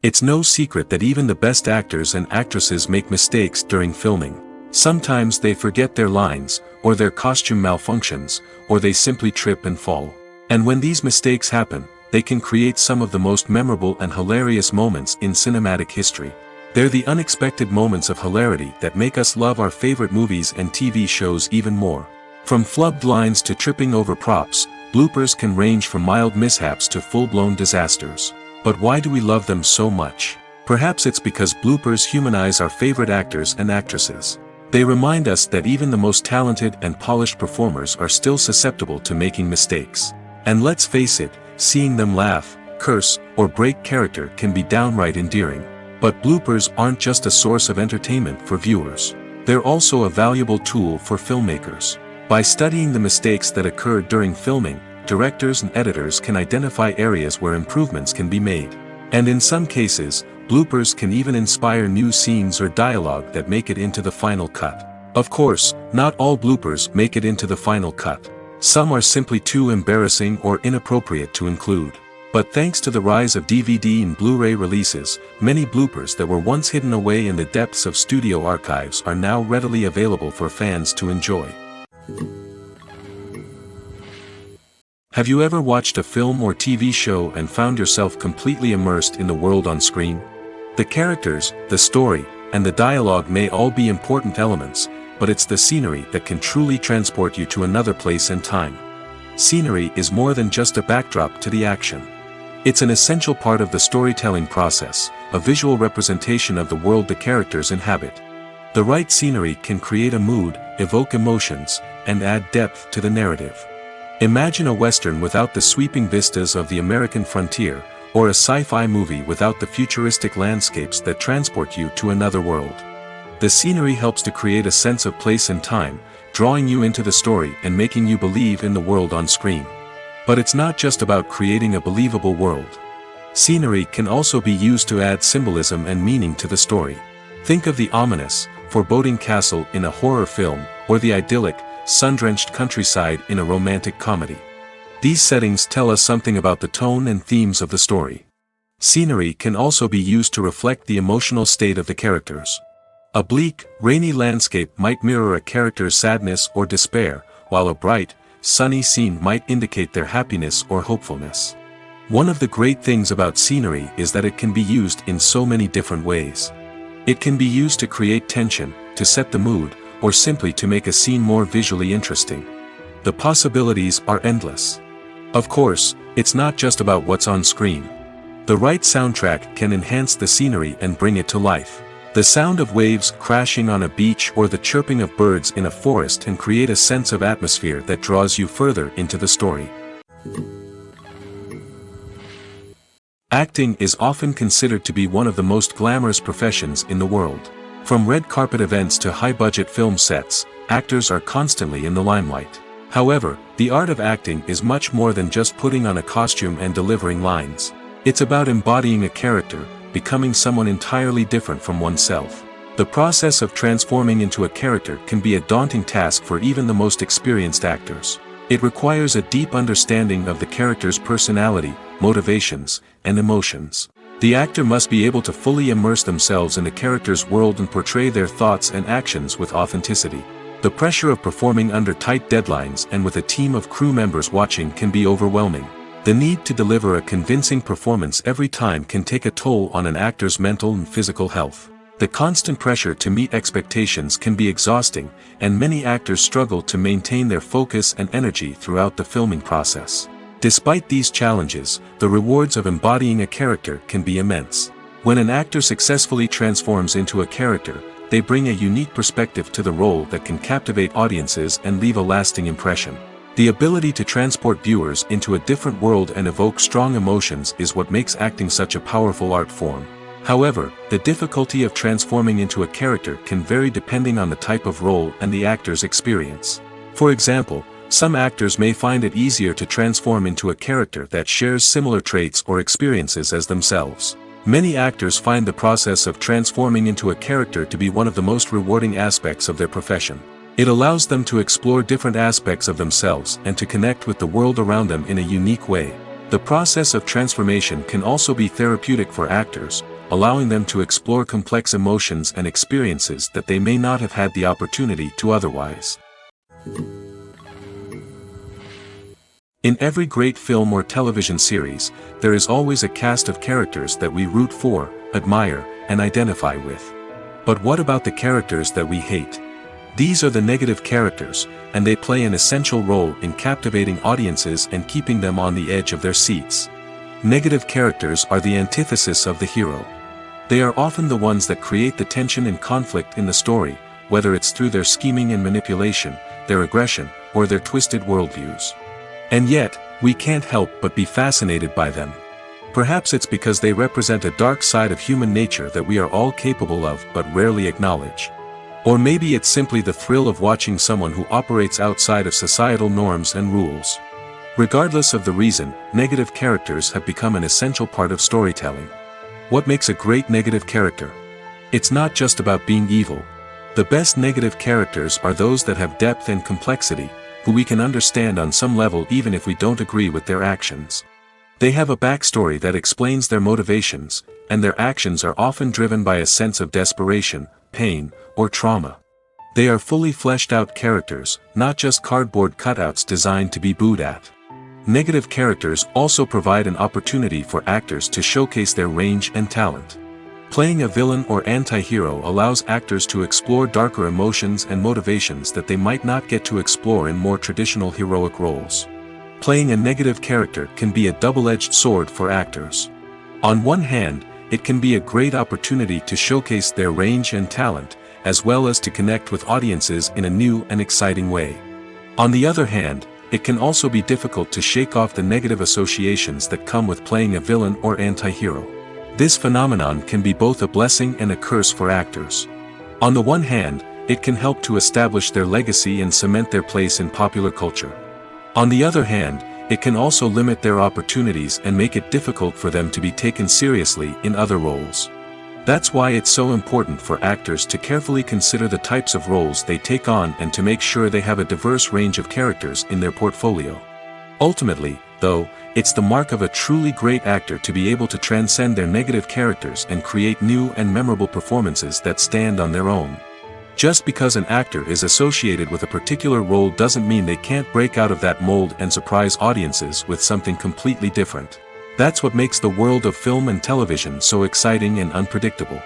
It's no secret that even the best actors and actresses make mistakes during filming. Sometimes they forget their lines, or their costume malfunctions, or they simply trip and fall. And when these mistakes happen, they can create some of the most memorable and hilarious moments in cinematic history. They're the unexpected moments of hilarity that make us love our favorite movies and TV shows even more. From flubbed lines to tripping over props, bloopers can range from mild mishaps to full-blown disasters. But why do we love them so much? Perhaps it's because bloopers humanize our favorite actors and actresses. They remind us that even the most talented and polished performers are still susceptible to making mistakes. And let's face it, seeing them laugh, curse, or break character can be downright endearing. But bloopers aren't just a source of entertainment for viewers. They're also a valuable tool for filmmakers. By studying the mistakes that occurred during filming, directors and editors can identify areas where improvements can be made. And in some cases, bloopers can even inspire new scenes or dialogue that make it into the final cut. Of course, not all bloopers make it into the final cut. Some are simply too embarrassing or inappropriate to include. But thanks to the rise of DVD and Blu-ray releases, many bloopers that were once hidden away in the depths of studio archives are now readily available for fans to enjoy. Have you ever watched a film or TV show and found yourself completely immersed in the world on screen? The characters, the story, and the dialogue may all be important elements, but it's the scenery that can truly transport you to another place and time. Scenery is more than just a backdrop to the action. It's an essential part of the storytelling process, a visual representation of the world the characters inhabit. The right scenery can create a mood, evoke emotions, and add depth to the narrative. Imagine a Western without the sweeping vistas of the American frontier, or a sci-fi movie without the futuristic landscapes that transport you to another world. The scenery helps to create a sense of place and time, drawing you into the story and making you believe in the world on screen. But it's not just about creating a believable world. Scenery can also be used to add symbolism and meaning to the story. Think of the ominous, foreboding castle in a horror film, or the idyllic, sun-drenched countryside in a romantic comedy. These settings tell us something about the tone and themes of the story. Scenery can also be used to reflect the emotional state of the characters. A bleak, rainy landscape might mirror a character's sadness or despair, while a bright, sunny scene might indicate their happiness or hopefulness. One of the great things about scenery is that it can be used in so many different ways. It can be used to create tension, to set the mood, or simply to make a scene more visually interesting. The possibilities are endless. Of course, it's not just about what's on screen. The right soundtrack can enhance the scenery and bring it to life. The sound of waves crashing on a beach or the chirping of birds in a forest can create a sense of atmosphere that draws you further into the story. Acting is often considered to be one of the most glamorous professions in the world. From red carpet events to high-budget film sets, actors are constantly in the limelight. However, the art of acting is much more than just putting on a costume and delivering lines. It's about embodying a character, becoming someone entirely different from oneself. The process of transforming into a character can be a daunting task for even the most experienced actors. It requires a deep understanding of the character's personality, motivations, and emotions. The actor must be able to fully immerse themselves in the character's world and portray their thoughts and actions with authenticity. The pressure of performing under tight deadlines and with a team of crew members watching can be overwhelming. The need to deliver a convincing performance every time can take a toll on an actor's mental and physical health. The constant pressure to meet expectations can be exhausting, and many actors struggle to maintain their focus and energy throughout the filming process. Despite these challenges, the rewards of embodying a character can be immense. When an actor successfully transforms into a character, they bring a unique perspective to the role that can captivate audiences and leave a lasting impression. The ability to transport viewers into a different world and evoke strong emotions is what makes acting such a powerful art form. However, the difficulty of transforming into a character can vary depending on the type of role and the actor's experience. For example, some actors may find it easier to transform into a character that shares similar traits or experiences as themselves. Many actors find the process of transforming into a character to be one of the most rewarding aspects of their profession. It allows them to explore different aspects of themselves and to connect with the world around them in a unique way. The process of transformation can also be therapeutic for actors, allowing them to explore complex emotions and experiences that they may not have had the opportunity to otherwise. In every great film or television series, there is always a cast of characters that we root for, admire, and identify with. But what about the characters that we hate? These are the negative characters, and they play an essential role in captivating audiences and keeping them on the edge of their seats. Negative characters are the antithesis of the hero. They are often the ones that create the tension and conflict in the story, whether it's through their scheming and manipulation, their aggression, or their twisted worldviews. And yet, we can't help but be fascinated by them. Perhaps it's because they represent a dark side of human nature that we are all capable of but rarely acknowledge. Or maybe it's simply the thrill of watching someone who operates outside of societal norms and rules. Regardless of the reason, negative characters have become an essential part of storytelling. What makes a great negative character? It's not just about being evil. The best negative characters are those that have depth and complexity, who we can understand on some level even if we don't agree with their actions. They have a backstory that explains their motivations, and their actions are often driven by a sense of desperation, pain, or trauma. They are fully fleshed out characters, not just cardboard cutouts designed to be booed at. Negative characters also provide an opportunity for actors to showcase their range and talent. Playing a villain or anti-hero allows actors to explore darker emotions and motivations that they might not get to explore in more traditional heroic roles. Playing a negative character can be a double-edged sword for actors. On one hand, it can be a great opportunity to showcase their range and talent, as well as to connect with audiences in a new and exciting way. On the other hand, it can also be difficult to shake off the negative associations that come with playing a villain or anti-hero. This phenomenon can be both a blessing and a curse for actors. On the one hand, it can help to establish their legacy and cement their place in popular culture. On the other hand, it can also limit their opportunities and make it difficult for them to be taken seriously in other roles. That's why it's so important for actors to carefully consider the types of roles they take on and to make sure they have a diverse range of characters in their portfolio. Ultimately, though, it's the mark of a truly great actor to be able to transcend their negative characters and create new and memorable performances that stand on their own. Just because an actor is associated with a particular role doesn't mean they can't break out of that mold and surprise audiences with something completely different. That's what makes the world of film and television so exciting and unpredictable.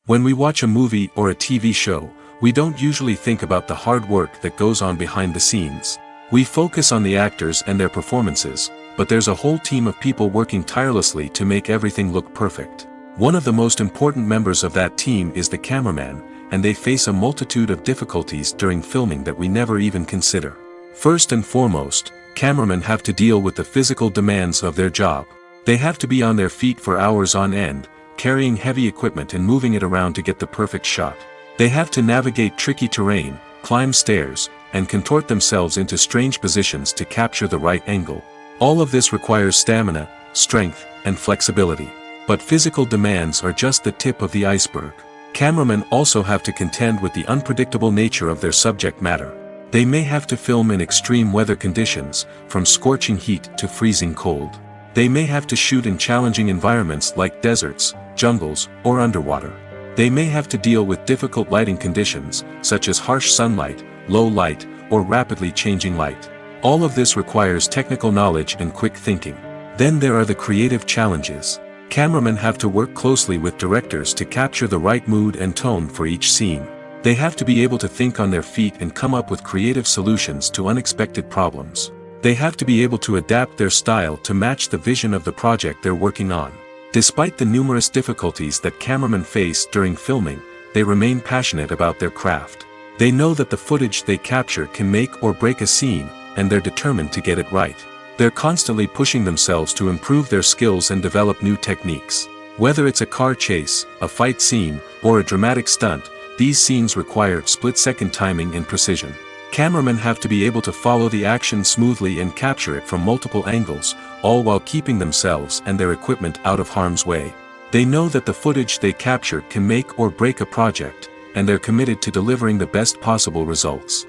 When we watch a movie or a TV show, we don't usually think about the hard work that goes on behind the scenes. We focus on the actors and their performances, but there's a whole team of people working tirelessly to make everything look perfect. One of the most important members of that team is the cameraman, and they face a multitude of difficulties during filming that we never even consider. First and foremost, cameramen have to deal with the physical demands of their job. They have to be on their feet for hours on end, carrying heavy equipment and moving it around to get the perfect shot. They have to navigate tricky terrain, climb stairs, and contort themselves into strange positions to capture the right angle. All of this requires stamina, strength, and flexibility. But physical demands are just the tip of the iceberg. Cameramen also have to contend with the unpredictable nature of their subject matter. They may have to film in extreme weather conditions, from scorching heat to freezing cold. They may have to shoot in challenging environments like deserts, jungles, or underwater. They may have to deal with difficult lighting conditions, such as harsh sunlight, low light, or rapidly changing light. All of this requires technical knowledge and quick thinking. Then there are the creative challenges. Cameramen have to work closely with directors to capture the right mood and tone for each scene. They have to be able to think on their feet and come up with creative solutions to unexpected problems. They have to be able to adapt their style to match the vision of the project they're working on. Despite the numerous difficulties that cameramen face during filming, they remain passionate about their craft. They know that the footage they capture can make or break a scene, and they're determined to get it right. They're constantly pushing themselves to improve their skills and develop new techniques. Whether it's a car chase, a fight scene, or a dramatic stunt, these scenes require split-second timing and precision. Cameramen have to be able to follow the action smoothly and capture it from multiple angles, all while keeping themselves and their equipment out of harm's way. They know that the footage they capture can make or break a project, and they're committed to delivering the best possible results.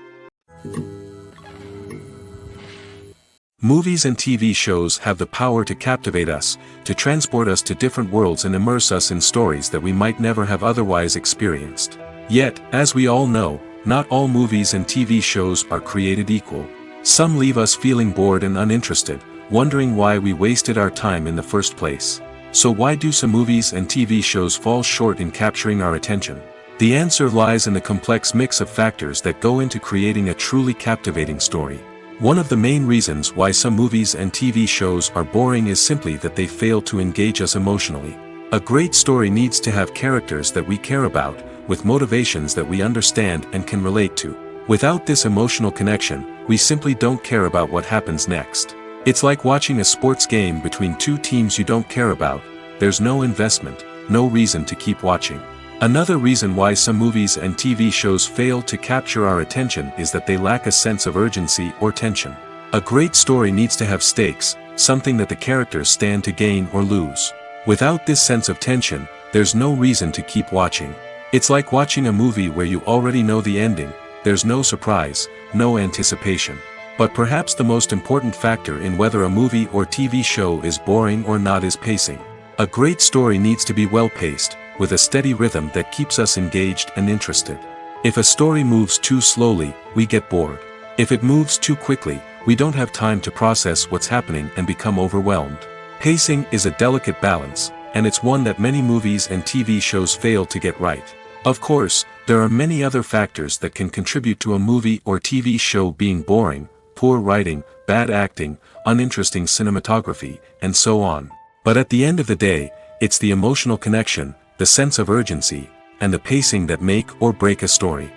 Movies and TV shows have the power to captivate us, to transport us to different worlds and immerse us in stories that we might never have otherwise experienced. Yet, as we all know, not all movies and TV shows are created equal. Some leave us feeling bored and uninterested, wondering why we wasted our time in the first place. So why do some movies and TV shows fall short in capturing our attention? The answer lies in the complex mix of factors that go into creating a truly captivating story. One of the main reasons why some movies and TV shows are boring is simply that they fail to engage us emotionally. A great story needs to have characters that we care about, with motivations that we understand and can relate to. Without this emotional connection, we simply don't care about what happens next. It's like watching a sports game between two teams you don't care about. There's no investment, no reason to keep watching. Another reason why some movies and TV shows fail to capture our attention is that they lack a sense of urgency or tension. A great story needs to have stakes, something that the characters stand to gain or lose. Without this sense of tension, there's no reason to keep watching. It's like watching a movie where you already know the ending. There's no surprise, no anticipation. But perhaps the most important factor in whether a movie or TV show is boring or not is pacing. A great story needs to be well-paced, with a steady rhythm that keeps us engaged and interested. If a story moves too slowly, we get bored. If it moves too quickly, we don't have time to process what's happening and become overwhelmed. Pacing is a delicate balance, and it's one that many movies and TV shows fail to get right. Of course, there are many other factors that can contribute to a movie or TV show being boring: poor writing, bad acting, uninteresting cinematography, and so on. But at the end of the day, it's the emotional connection, the sense of urgency, and the pacing that make or break a story.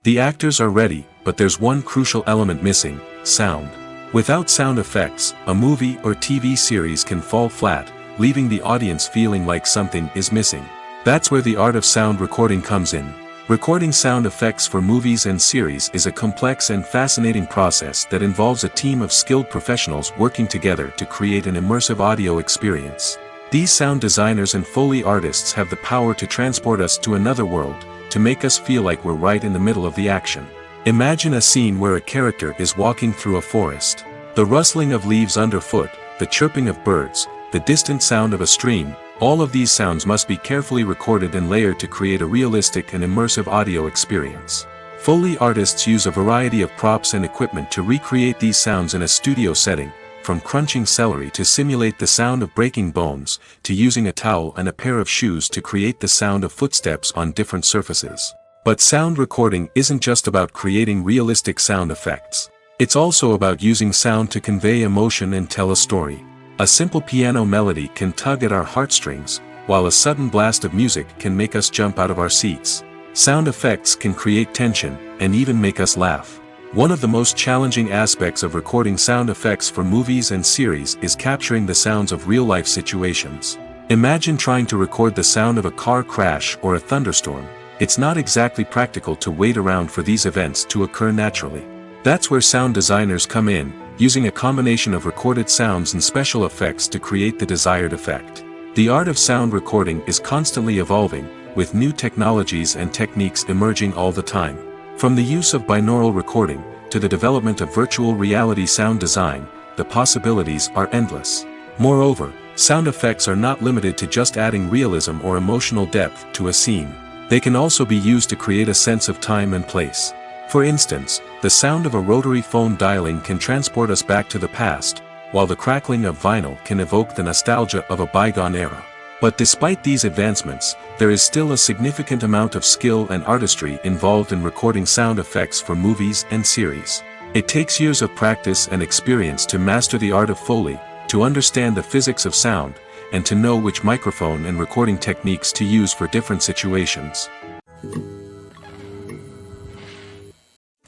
The actors are ready, but there's one crucial element missing: sound. Without sound effects, a movie or TV series can fall flat, leaving the audience feeling like something is missing. That's where the art of sound recording comes in. Recording sound effects for movies and series is a complex and fascinating process that involves a team of skilled professionals working together to create an immersive audio experience. These sound designers and Foley artists have the power to transport us to another world, to make us feel like we're right in the middle of the action. Imagine a scene where a character is walking through a forest. The rustling of leaves underfoot, the chirping of birds, the distant sound of a stream, all of these sounds must be carefully recorded and layered to create a realistic and immersive audio experience. Foley artists use a variety of props and equipment to recreate these sounds in a studio setting, from crunching celery to simulate the sound of breaking bones, to using a towel and a pair of shoes to create the sound of footsteps on different surfaces. But sound recording isn't just about creating realistic sound effects. It's also about using sound to convey emotion and tell a story. A simple piano melody can tug at our heartstrings, while a sudden blast of music can make us jump out of our seats. Sound effects can create tension, and even make us laugh. One of the most challenging aspects of recording sound effects for movies and series is capturing the sounds of real-life situations. Imagine trying to record the sound of a car crash or a thunderstorm. It's not exactly practical to wait around for these events to occur naturally. That's where sound designers come in, using a combination of recorded sounds and special effects to create the desired effect. The art of sound recording is constantly evolving, with new technologies and techniques emerging all the time. From the use of binaural recording, to the development of virtual reality sound design, the possibilities are endless. Moreover, sound effects are not limited to just adding realism or emotional depth to a scene. They can also be used to create a sense of time and place. For instance, the sound of a rotary phone dialing can transport us back to the past, while the crackling of vinyl can evoke the nostalgia of a bygone era. But despite these advancements, there is still a significant amount of skill and artistry involved in recording sound effects for movies and series. It takes years of practice and experience to master the art of Foley, to understand the physics of sound, and to know which microphone and recording techniques to use for different situations.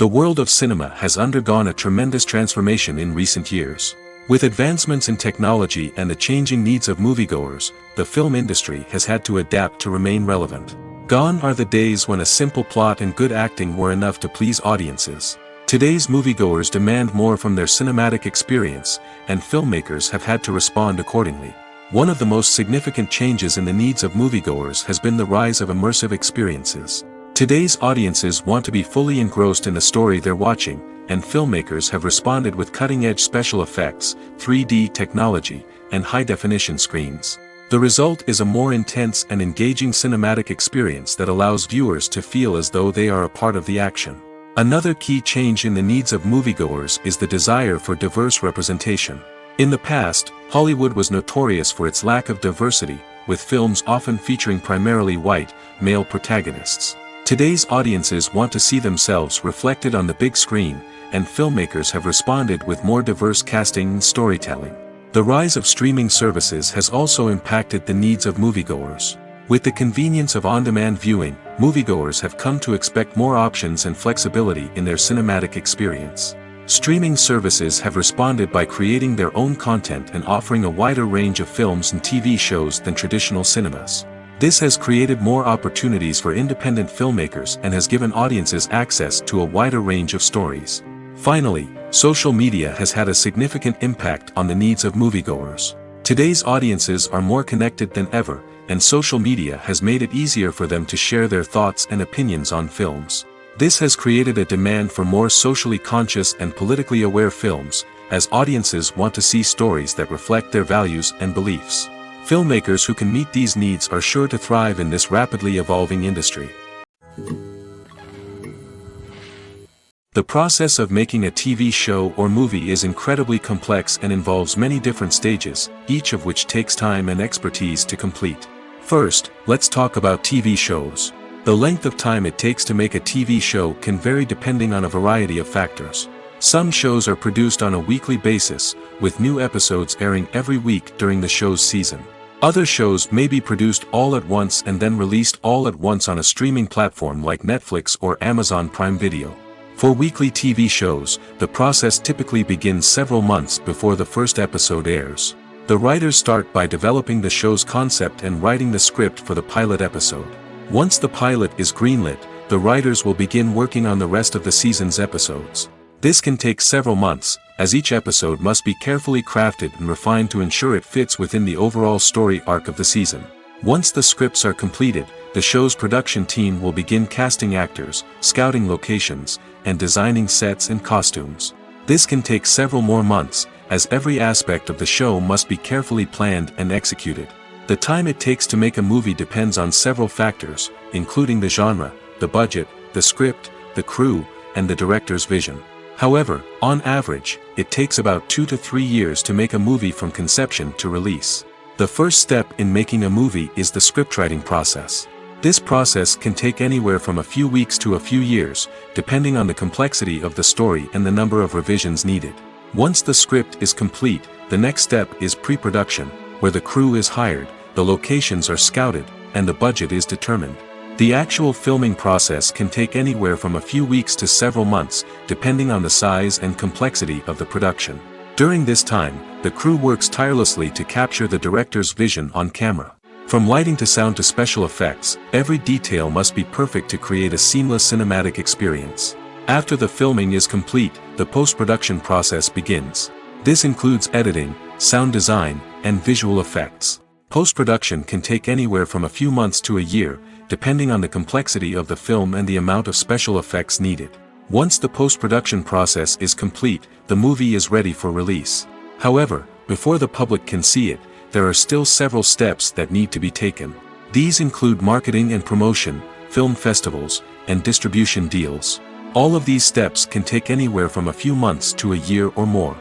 The world of cinema has undergone a tremendous transformation in recent years. With advancements in technology and the changing needs of moviegoers, the film industry has had to adapt to remain relevant. Gone are the days when a simple plot and good acting were enough to please audiences. Today's moviegoers demand more from their cinematic experience, and filmmakers have had to respond accordingly. One of the most significant changes in the needs of moviegoers has been the rise of immersive experiences. Today's audiences want to be fully engrossed in the story they're watching, and filmmakers have responded with cutting-edge special effects, 3D technology, and high-definition screens. The result is a more intense and engaging cinematic experience that allows viewers to feel as though they are a part of the action. Another key change in the needs of moviegoers is the desire for diverse representation. In the past, Hollywood was notorious for its lack of diversity, with films often featuring primarily white, male protagonists. Today's audiences want to see themselves reflected on the big screen, and filmmakers have responded with more diverse casting and storytelling. The rise of streaming services has also impacted the needs of moviegoers. With the convenience of on-demand viewing, moviegoers have come to expect more options and flexibility in their cinematic experience. Streaming services have responded by creating their own content and offering a wider range of films and TV shows than traditional cinemas. This has created more opportunities for independent filmmakers and has given audiences access to a wider range of stories. Finally, social media has had a significant impact on the needs of moviegoers. Today's audiences are more connected than ever, and social media has made it easier for them to share their thoughts and opinions on films. This has created a demand for more socially conscious and politically aware films, as audiences want to see stories that reflect their values and beliefs. Filmmakers who can meet these needs are sure to thrive in this rapidly evolving industry. The process of making a TV show or movie is incredibly complex and involves many different stages, each of which takes time and expertise to complete. First, let's talk about TV shows. The length of time it takes to make a TV show can vary depending on a variety of factors. Some shows are produced on a weekly basis, with new episodes airing every week during the show's season. Other shows may be produced all at once and then released all at once on a streaming platform like Netflix or Amazon Prime Video. For weekly TV shows, the process typically begins several months before the first episode airs. The writers start by developing the show's concept and writing the script for the pilot episode. Once the pilot is greenlit, the writers will begin working on the rest of the season's episodes. This can take several months, as each episode must be carefully crafted and refined to ensure it fits within the overall story arc of the season. Once the scripts are completed, the show's production team will begin casting actors, scouting locations, and designing sets and costumes. This can take several more months, as every aspect of the show must be carefully planned and executed. The time it takes to make a movie depends on several factors, including the genre, the budget, the script, the crew, and the director's vision. However, on average, it takes about 2 to 3 years to make a movie from conception to release. The first step in making a movie is the scriptwriting process. This process can take anywhere from a few weeks to a few years, depending on the complexity of the story and the number of revisions needed. Once the script is complete, the next step is pre-production, where the crew is hired, the locations are scouted, and the budget is determined. The actual filming process can take anywhere from a few weeks to several months, depending on the size and complexity of the production. During this time, the crew works tirelessly to capture the director's vision on camera. From lighting to sound to special effects, every detail must be perfect to create a seamless cinematic experience. After the filming is complete, the post-production process begins. This includes editing, sound design, and visual effects. Post-production can take anywhere from a few months to a year, depending on the complexity of the film and the amount of special effects needed. Once the post-production process is complete, the movie is ready for release. However, before the public can see it, there are still several steps that need to be taken. These include marketing and promotion, film festivals, and distribution deals. All of these steps can take anywhere from a few months to a year or more.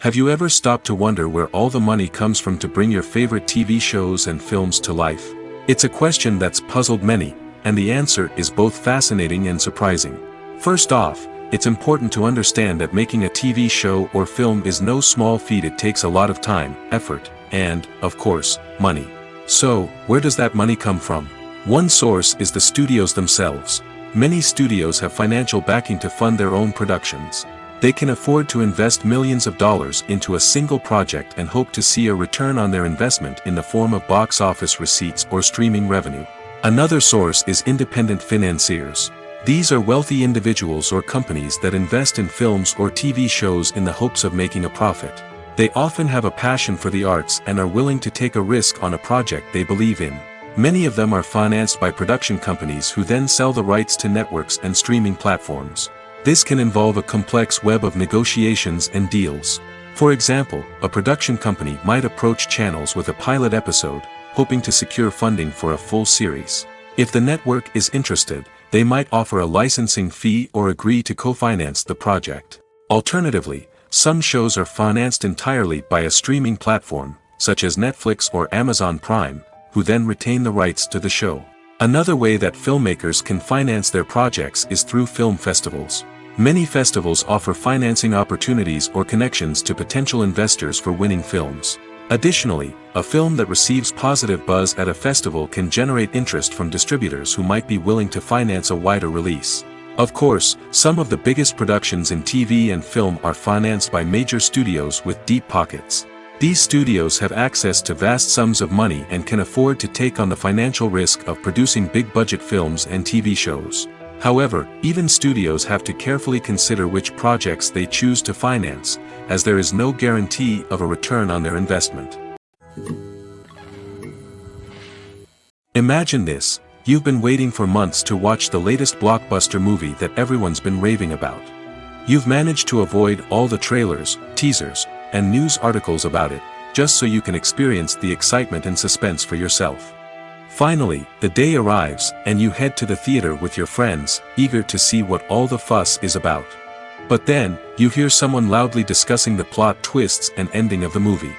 Have you ever stopped to wonder where all the money comes from to bring your favorite TV shows and films to life? It's a question that's puzzled many, and the answer is both fascinating and surprising. First off, it's important to understand that making a TV show or film is no small feat. It takes a lot of time, effort, and, of course, money. So, where does that money come from? One source is the studios themselves. Many studios have financial backing to fund their own productions. They can afford to invest millions of dollars into a single project and hope to see a return on their investment in the form of box office receipts or streaming revenue. Another source is independent financiers. These are wealthy individuals or companies that invest in films or TV shows in the hopes of making a profit. They often have a passion for the arts and are willing to take a risk on a project they believe in. Many of them are financed by production companies who then sell the rights to networks and streaming platforms. This can involve a complex web of negotiations and deals. For example, a production company might approach channels with a pilot episode, hoping to secure funding for a full series. If the network is interested, they might offer a licensing fee or agree to co-finance the project. Alternatively, some shows are financed entirely by a streaming platform, such as Netflix or Amazon Prime, who then retain the rights to the show. Another way that filmmakers can finance their projects is through film festivals. Many festivals offer financing opportunities or connections to potential investors for winning films. Additionally, a film that receives positive buzz at a festival can generate interest from distributors who might be willing to finance a wider release. Of course, some of the biggest productions in TV and film are financed by major studios with deep pockets. These studios have access to vast sums of money and can afford to take on the financial risk of producing big-budget films and TV shows. However, even studios have to carefully consider which projects they choose to finance, as there is no guarantee of a return on their investment. Imagine this: you've been waiting for months to watch the latest blockbuster movie that everyone's been raving about. You've managed to avoid all the trailers, teasers, and news articles about it, just so you can experience the excitement and suspense for yourself. Finally, the day arrives, and you head to the theater with your friends, eager to see what all the fuss is about. But then, you hear someone loudly discussing the plot twists and ending of the movie.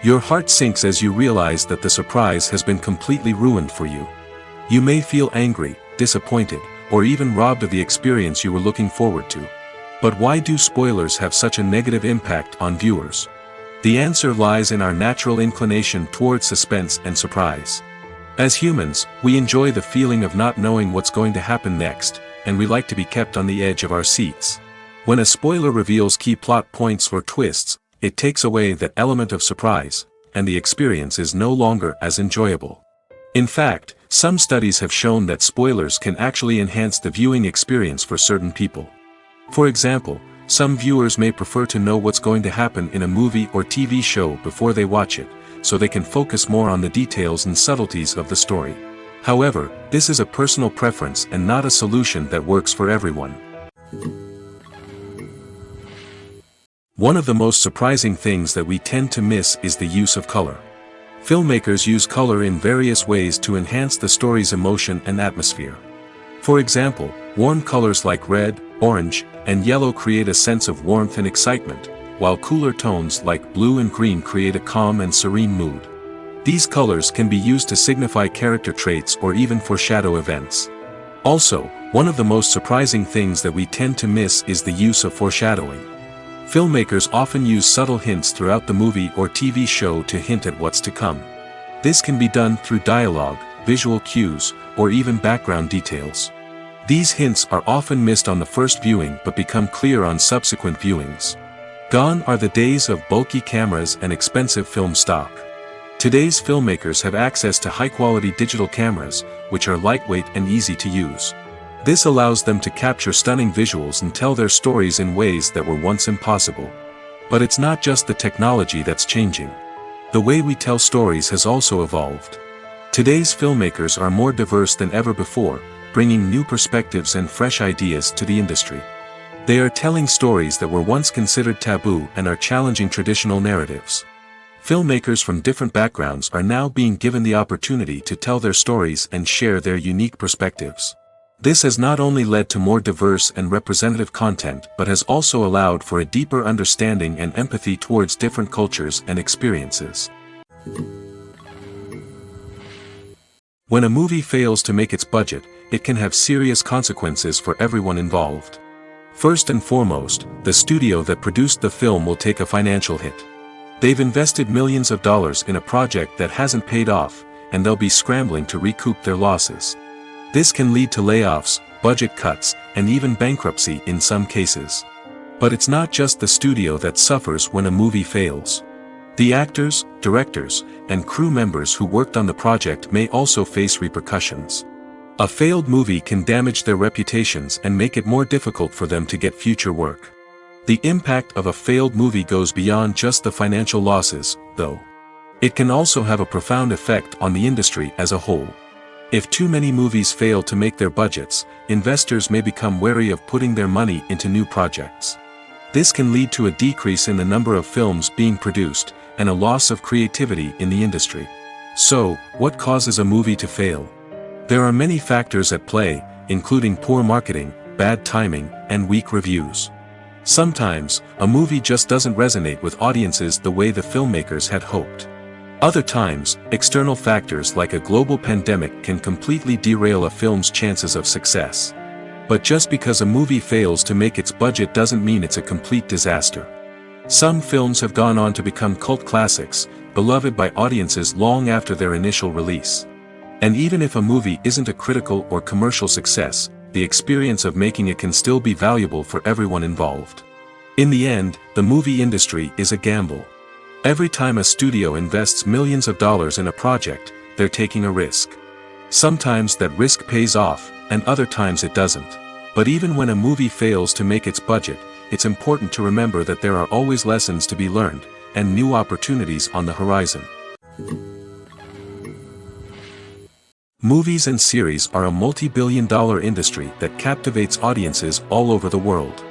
Your heart sinks as you realize that the surprise has been completely ruined for you. You may feel angry, disappointed, or even robbed of the experience you were looking forward to. But why do spoilers have such a negative impact on viewers? The answer lies in our natural inclination toward suspense and surprise. As humans, we enjoy the feeling of not knowing what's going to happen next, and we like to be kept on the edge of our seats. When a spoiler reveals key plot points or twists, it takes away that element of surprise, and the experience is no longer as enjoyable. In fact, some studies have shown that spoilers can actually enhance the viewing experience for certain people. For example, some viewers may prefer to know what's going to happen in a movie or TV show before they watch it, so they can focus more on the details and subtleties of the story. However, this is a personal preference and not a solution that works for everyone. One of the most surprising things that we tend to miss is the use of color. Filmmakers use color in various ways to enhance the story's emotion and atmosphere. For example, warm colors like red, orange, and yellow create a sense of warmth and excitement, while cooler tones like blue and green create a calm and serene mood. These colors can be used to signify character traits or even foreshadow events. Also, one of the most surprising things that we tend to miss is the use of foreshadowing. Filmmakers often use subtle hints throughout the movie or TV show to hint at what's to come. This can be done through dialogue, visual cues, or even background details. These hints are often missed on the first viewing but become clear on subsequent viewings. Gone are the days of bulky cameras and expensive film stock. Today's filmmakers have access to high-quality digital cameras, which are lightweight and easy to use. This allows them to capture stunning visuals and tell their stories in ways that were once impossible. But it's not just the technology that's changing. The way we tell stories has also evolved. Today's filmmakers are more diverse than ever before, bringing new perspectives and fresh ideas to the industry. They are telling stories that were once considered taboo and are challenging traditional narratives. Filmmakers from different backgrounds are now being given the opportunity to tell their stories and share their unique perspectives. This has not only led to more diverse and representative content but has also allowed for a deeper understanding and empathy towards different cultures and experiences. When a movie fails to make its budget, it can have serious consequences for everyone involved. First and foremost, the studio that produced the film will take a financial hit. They've invested millions of dollars in a project that hasn't paid off, and they'll be scrambling to recoup their losses. This can lead to layoffs, budget cuts, and even bankruptcy in some cases. But it's not just the studio that suffers when a movie fails. The actors, directors, and crew members who worked on the project may also face repercussions. A failed movie can damage their reputations and make it more difficult for them to get future work. The impact of a failed movie goes beyond just the financial losses, though. It can also have a profound effect on the industry as a whole. If too many movies fail to make their budgets, investors may become wary of putting their money into new projects. This can lead to a decrease in the number of films being produced, and a loss of creativity in the industry. So, what causes a movie to fail? There are many factors at play, including poor marketing, bad timing, and weak reviews. Sometimes, a movie just doesn't resonate with audiences the way the filmmakers had hoped. Other times, external factors like a global pandemic can completely derail a film's chances of success. But just because a movie fails to make its budget doesn't mean it's a complete disaster. Some films have gone on to become cult classics, beloved by audiences long after their initial release. And even if a movie isn't a critical or commercial success, the experience of making it can still be valuable for everyone involved. In the end, the movie industry is a gamble. Every time a studio invests millions of dollars in a project, they're taking a risk. Sometimes that risk pays off, and other times it doesn't. But even when a movie fails to make its budget, it's important to remember that there are always lessons to be learned, and new opportunities on the horizon. Movies and series are a multi-billion-dollar industry that captivates audiences all over the world.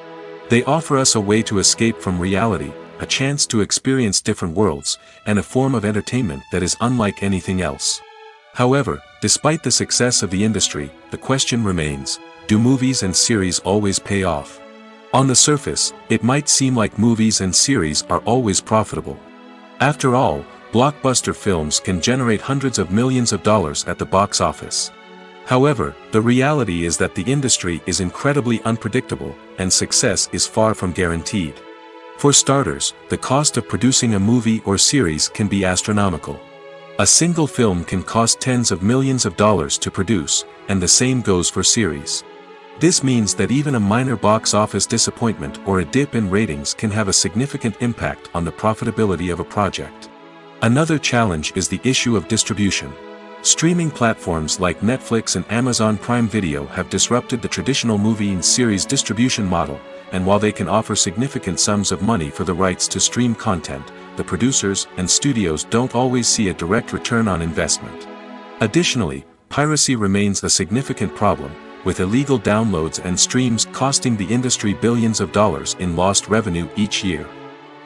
They offer us a way to escape from reality, a chance to experience different worlds, and a form of entertainment that is unlike anything else. However, despite the success of the industry, the question remains, do movies and series always pay off? On the surface, it might seem like movies and series are always profitable. After all, blockbuster films can generate hundreds of millions of dollars at the box office. However, the reality is that the industry is incredibly unpredictable, and success is far from guaranteed. For starters, the cost of producing a movie or series can be astronomical. A single film can cost tens of millions of dollars to produce, and the same goes for series. This means that even a minor box office disappointment or a dip in ratings can have a significant impact on the profitability of a project. Another challenge is the issue of distribution. Streaming platforms like Netflix and Amazon Prime Video have disrupted the traditional movie and series distribution model, and while they can offer significant sums of money for the rights to stream content, the producers and studios don't always see a direct return on investment. Additionally, piracy remains a significant problem, with illegal downloads and streams costing the industry billions of dollars in lost revenue each year.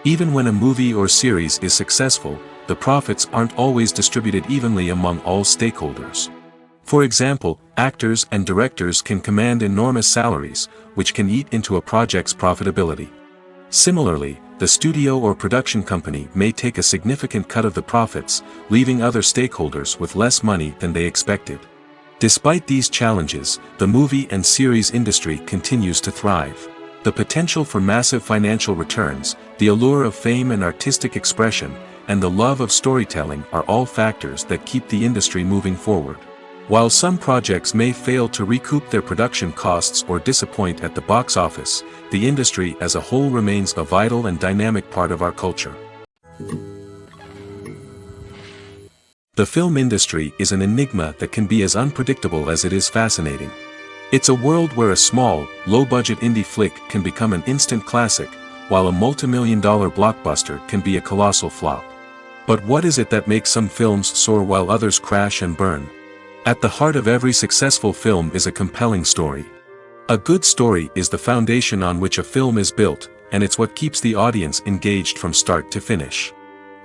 Even when a movie or series is successful, the profits aren't always distributed evenly among all stakeholders. For example, actors and directors can command enormous salaries, which can eat into a project's profitability. Similarly, the studio or production company may take a significant cut of the profits, leaving other stakeholders with less money than they expected. Despite these challenges, the movie and series industry continues to thrive. The potential for massive financial returns, the allure of fame and artistic expression, and the love of storytelling are all factors that keep the industry moving forward. While some projects may fail to recoup their production costs or disappoint at the box office, the industry as a whole remains a vital and dynamic part of our culture. The film industry is an enigma that can be as unpredictable as it is fascinating. It's a world where a small, low-budget indie flick can become an instant classic, while a multi-million-dollar blockbuster can be a colossal flop. But what is it that makes some films soar while others crash and burn? At the heart of every successful film is a compelling story. A good story is the foundation on which a film is built, and it's what keeps the audience engaged from start to finish.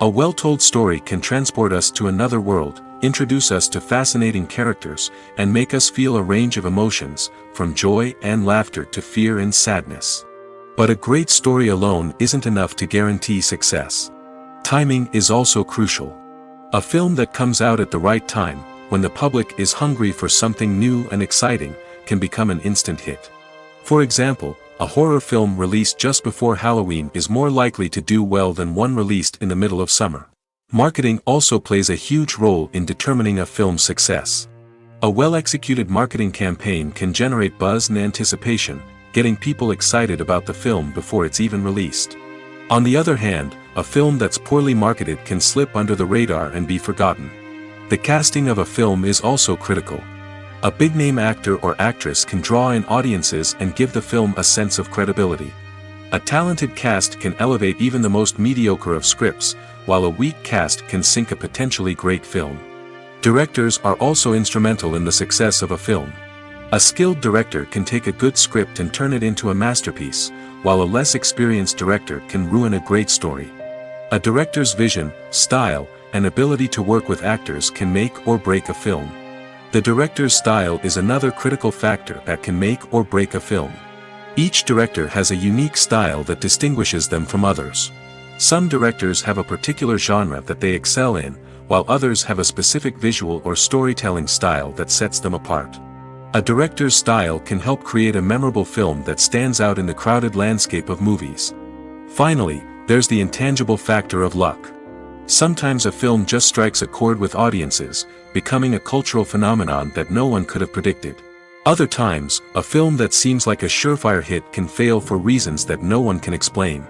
A well-told story can transport us to another world, introduce us to fascinating characters, and make us feel a range of emotions, from joy and laughter to fear and sadness. But a great story alone isn't enough to guarantee success. Timing is also crucial. A film that comes out at the right time, when the public is hungry for something new and exciting, can become an instant hit. For example, a horror film released just before Halloween is more likely to do well than one released in the middle of summer. Marketing also plays a huge role in determining a film's success. A well-executed marketing campaign can generate buzz and anticipation, getting people excited about the film before it's even released. On the other hand, a film that's poorly marketed can slip under the radar and be forgotten. The casting of a film is also critical. A big-name actor or actress can draw in audiences and give the film a sense of credibility. A talented cast can elevate even the most mediocre of scripts, while a weak cast can sink a potentially great film. Directors are also instrumental in the success of a film. A skilled director can take a good script and turn it into a masterpiece, while a less experienced director can ruin a great story. A director's vision, style, and ability to work with actors can make or break a film. The director's style is another critical factor that can make or break a film. Each director has a unique style that distinguishes them from others. Some directors have a particular genre that they excel in, while others have a specific visual or storytelling style that sets them apart. A director's style can help create a memorable film that stands out in the crowded landscape of movies. Finally, there's the intangible factor of luck. Sometimes a film just strikes a chord with audiences, becoming a cultural phenomenon that no one could have predicted. Other times, a film that seems like a surefire hit can fail for reasons that no one can explain.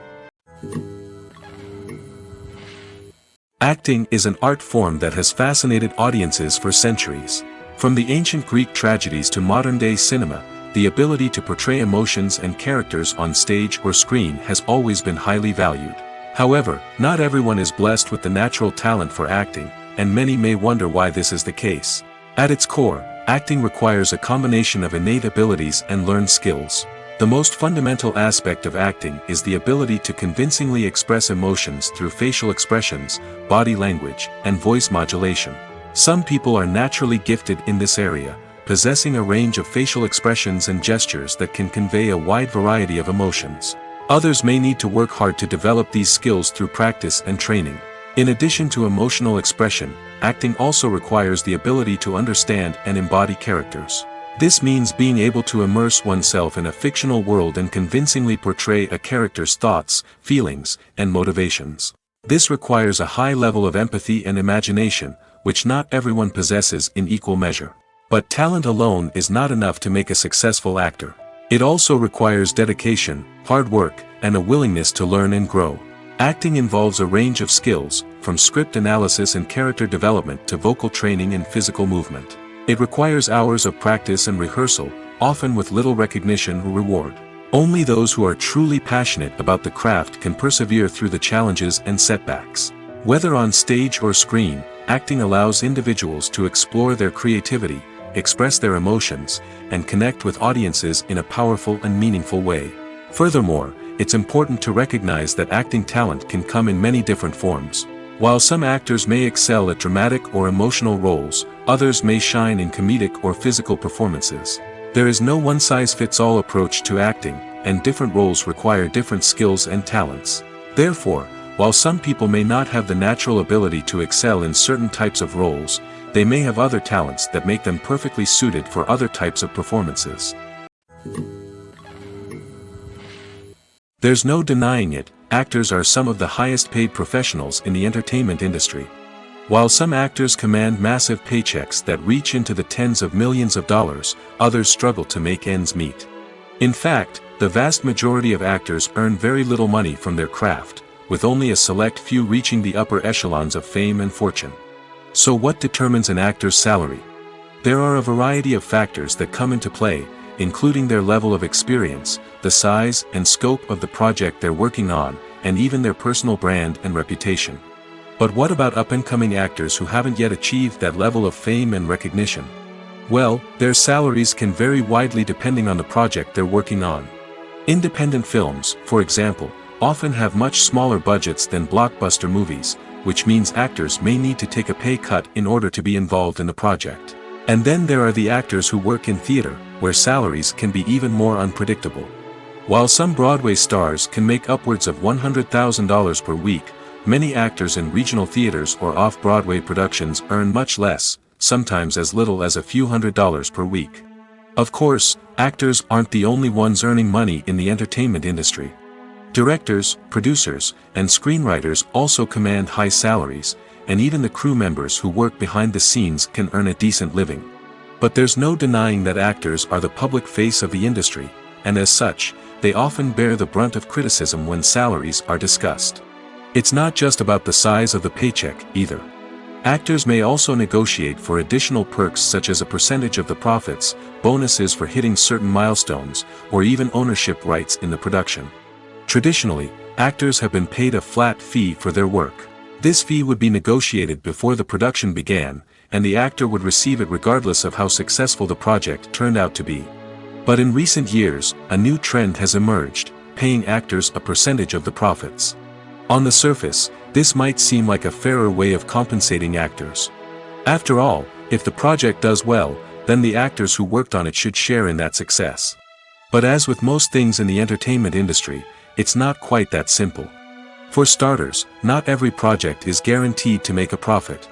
Acting is an art form that has fascinated audiences for centuries. From the ancient Greek tragedies to modern-day cinema, the ability to portray emotions and characters on stage or screen has always been highly valued. However, not everyone is blessed with the natural talent for acting, and many may wonder why this is the case. At its core, acting requires a combination of innate abilities and learned skills. The most fundamental aspect of acting is the ability to convincingly express emotions through facial expressions, body language, and voice modulation. Some people are naturally gifted in this area, possessing a range of facial expressions and gestures that can convey a wide variety of emotions. Others may need to work hard to develop these skills through practice and training. In addition to emotional expression, acting also requires the ability to understand and embody characters. This means being able to immerse oneself in a fictional world and convincingly portray a character's thoughts, feelings, and motivations. This requires a high level of empathy and imagination, which not everyone possesses in equal measure. But talent alone is not enough to make a successful actor. It also requires dedication, hard work, and a willingness to learn and grow. Acting involves a range of skills, from script analysis and character development to vocal training and physical movement. It requires hours of practice and rehearsal, often with little recognition or reward. Only those who are truly passionate about the craft can persevere through the challenges and setbacks. Whether on stage or screen, acting allows individuals to explore their creativity, express their emotions, and connect with audiences in a powerful and meaningful way. Furthermore, it's important to recognize that acting talent can come in many different forms. While some actors may excel at dramatic or emotional roles, others may shine in comedic or physical performances. There is no one-size-fits-all approach to acting, and different roles require different skills and talents. Therefore, while some people may not have the natural ability to excel in certain types of roles, they may have other talents that make them perfectly suited for other types of performances. There's no denying it, actors are some of the highest paid professionals in the entertainment industry. While some actors command massive paychecks that reach into the tens of millions of dollars, others struggle to make ends meet. In fact, the vast majority of actors earn very little money from their craft, with only a select few reaching the upper echelons of fame and fortune. So what determines an actor's salary? There are a variety of factors that come into play, including their level of experience, the size and scope of the project they're working on, and even their personal brand and reputation. But what about up-and-coming actors who haven't yet achieved that level of fame and recognition? Well, their salaries can vary widely depending on the project they're working on. Independent films, for example, often have much smaller budgets than blockbuster movies, which means actors may need to take a pay cut in order to be involved in the project. And then there are the actors who work in theater, where salaries can be even more unpredictable. While some Broadway stars can make upwards of $100,000 per week, many actors in regional theaters or off-Broadway productions earn much less, sometimes as little as a few $100s per week. Of course, actors aren't the only ones earning money in the entertainment industry. Directors, producers, and screenwriters also command high salaries, and even the crew members who work behind the scenes can earn a decent living. But there's no denying that actors are the public face of the industry, and as such, they often bear the brunt of criticism when salaries are discussed. It's not just about the size of the paycheck, either. Actors may also negotiate for additional perks such as a percentage of the profits, bonuses for hitting certain milestones, or even ownership rights in the production. Traditionally, actors have been paid a flat fee for their work. This fee would be negotiated before the production began, and the actor would receive it regardless of how successful the project turned out to be. But in recent years, a new trend has emerged, paying actors a percentage of the profits. On the surface, this might seem like a fairer way of compensating actors. After all, if the project does well, then the actors who worked on it should share in that success. But as with most things in the entertainment industry, it's not quite that simple. For starters, not every project is guaranteed to make a profit.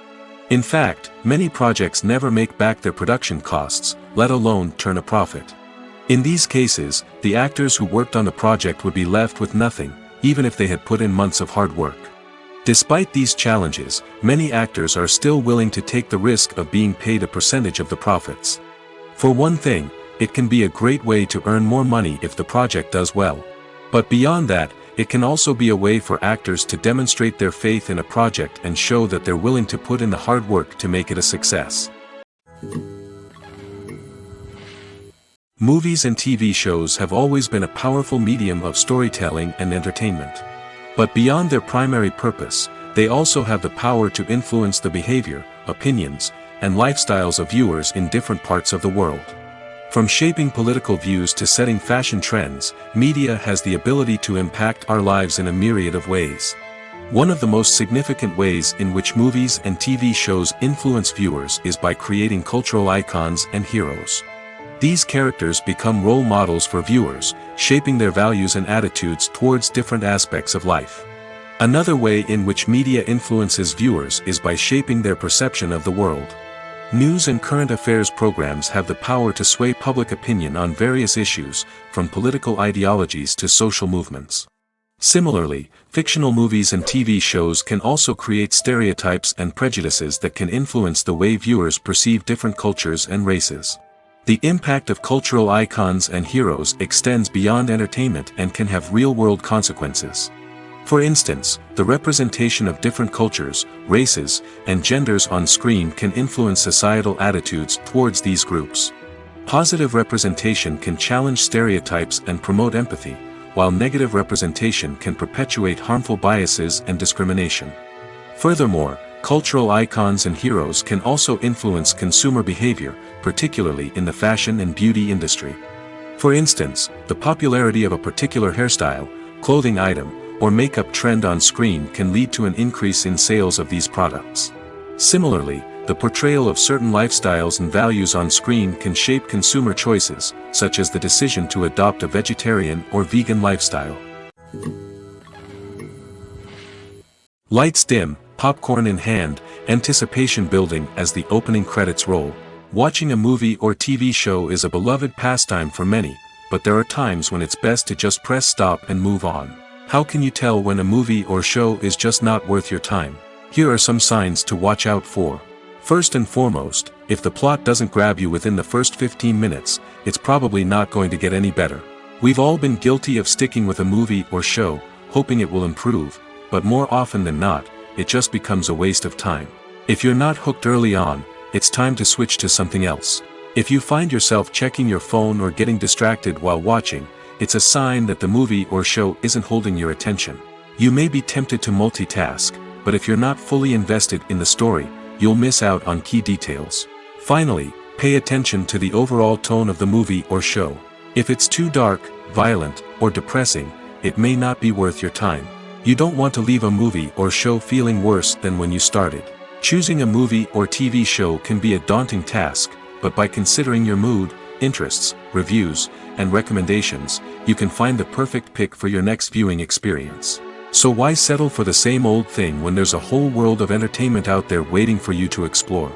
In fact, many projects never make back their production costs, let alone turn a profit. In these cases, the actors who worked on the project would be left with nothing, even if they had put in months of hard work. Despite these challenges, many actors are still willing to take the risk of being paid a percentage of the profits. For one thing, it can be a great way to earn more money if the project does well. But beyond that, it can also be a way for actors to demonstrate their faith in a project and show that they're willing to put in the hard work to make it a success. Movies and TV shows have always been a powerful medium of storytelling and entertainment. But beyond their primary purpose, they also have the power to influence the behavior, opinions, and lifestyles of viewers in different parts of the world. From shaping political views to setting fashion trends, media has the ability to impact our lives in a myriad of ways. One of the most significant ways in which movies and TV shows influence viewers is by creating cultural icons and heroes. These characters become role models for viewers, shaping their values and attitudes towards different aspects of life. Another way in which media influences viewers is by shaping their perception of the world. News and current affairs programs have the power to sway public opinion on various issues, from political ideologies to social movements. Similarly, fictional movies and TV shows can also create stereotypes and prejudices that can influence the way viewers perceive different cultures and races. The impact of cultural icons and heroes extends beyond entertainment and can have real-world consequences. For instance, the representation of different cultures, races, and genders on screen can influence societal attitudes towards these groups. Positive representation can challenge stereotypes and promote empathy, while negative representation can perpetuate harmful biases and discrimination. Furthermore, cultural icons and heroes can also influence consumer behavior, particularly in the fashion and beauty industry. For instance, the popularity of a particular hairstyle, clothing item, or makeup trend on screen can lead to an increase in sales of these products. Similarly, the portrayal of certain lifestyles and values on screen can shape consumer choices, such as the decision to adopt a vegetarian or vegan lifestyle. Lights dim, popcorn in hand, anticipation building as the opening credits roll. Watching a movie or TV show is a beloved pastime for many, but there are times when it's best to just press stop and move on. How can you tell when a movie or show is just not worth your time? Here are some signs to watch out for. First and foremost, if the plot doesn't grab you within the first 15 minutes, it's probably not going to get any better. We've all been guilty of sticking with a movie or show, hoping it will improve, but more often than not, it just becomes a waste of time. If you're not hooked early on, it's time to switch to something else. If you find yourself checking your phone or getting distracted while watching, it's a sign that the movie or show isn't holding your attention. You may be tempted to multitask, but if you're not fully invested in the story, you'll miss out on key details. Finally, pay attention to the overall tone of the movie or show. If it's too dark, violent, or depressing, it may not be worth your time. You don't want to leave a movie or show feeling worse than when you started. Choosing a movie or TV show can be a daunting task, but by considering your mood, interests, reviews, and recommendations, you can find the perfect pick for your next viewing experience. So why settle for the same old thing when there's a whole world of entertainment out there waiting for you to explore?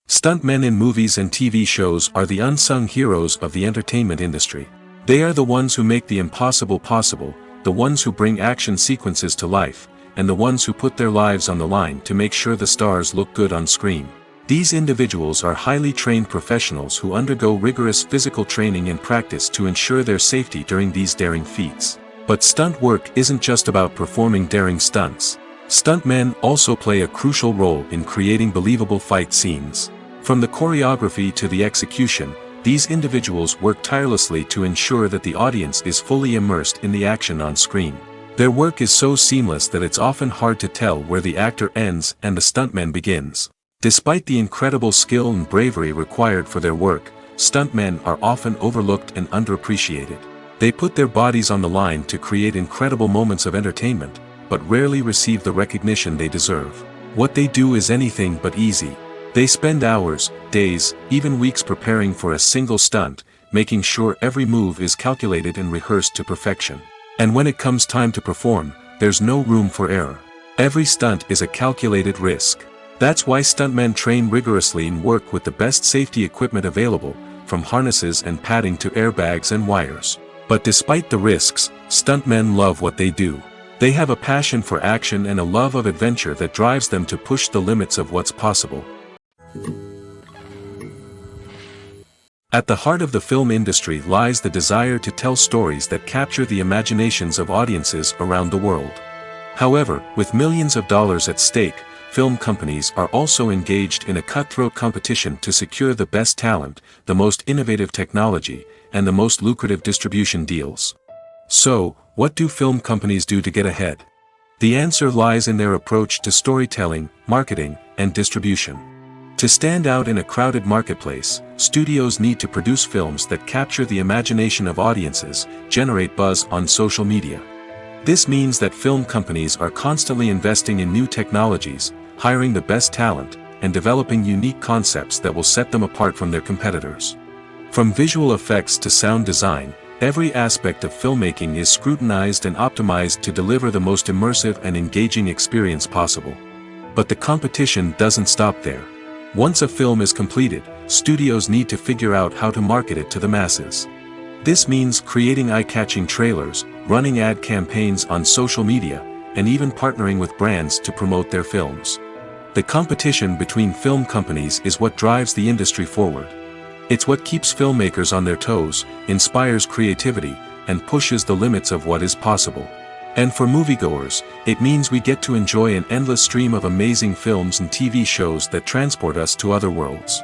Stuntmen in movies and TV shows are the unsung heroes of the entertainment industry. They are the ones who make the impossible possible, the ones who bring action sequences to life, and the ones who put their lives on the line to make sure the stars look good on screen. These individuals are highly trained professionals who undergo rigorous physical training and practice to ensure their safety during these daring feats. But stunt work isn't just about performing daring stunts. Stuntmen also play a crucial role in creating believable fight scenes. From the choreography to the execution, these individuals work tirelessly to ensure that the audience is fully immersed in the action on screen. Their work is so seamless that it's often hard to tell where the actor ends and the stuntman begins. Despite the incredible skill and bravery required for their work, stuntmen are often overlooked and underappreciated. They put their bodies on the line to create incredible moments of entertainment, but rarely receive the recognition they deserve. What they do is anything but easy. They spend hours, days, even weeks preparing for a single stunt, making sure every move is calculated and rehearsed to perfection. And when it comes time to perform, there's no room for error. Every stunt is a calculated risk. That's why stuntmen train rigorously and work with the best safety equipment available, from harnesses and padding to airbags and wires. But despite the risks, stuntmen love what they do. They have a passion for action and a love of adventure that drives them to push the limits of what's possible. At the heart of the film industry lies the desire to tell stories that capture the imaginations of audiences around the world. However, with millions of dollars at stake, film companies are also engaged in a cutthroat competition to secure the best talent, the most innovative technology, and the most lucrative distribution deals. So, what do film companies do to get ahead? The answer lies in their approach to storytelling, marketing, and distribution. To stand out in a crowded marketplace, studios need to produce films that capture the imagination of audiences, generate buzz on social media. This means that film companies are constantly investing in new technologies, hiring the best talent, and developing unique concepts that will set them apart from their competitors. From visual effects to sound design, every aspect of filmmaking is scrutinized and optimized to deliver the most immersive and engaging experience possible. But the competition doesn't stop there. Once a film is completed, studios need to figure out how to market it to the masses. This means creating eye-catching trailers, running ad campaigns on social media, and even partnering with brands to promote their films. The competition between film companies is what drives the industry forward. It's what keeps filmmakers on their toes, inspires creativity, and pushes the limits of what is possible. And for moviegoers, it means we get to enjoy an endless stream of amazing films and TV shows that transport us to other worlds.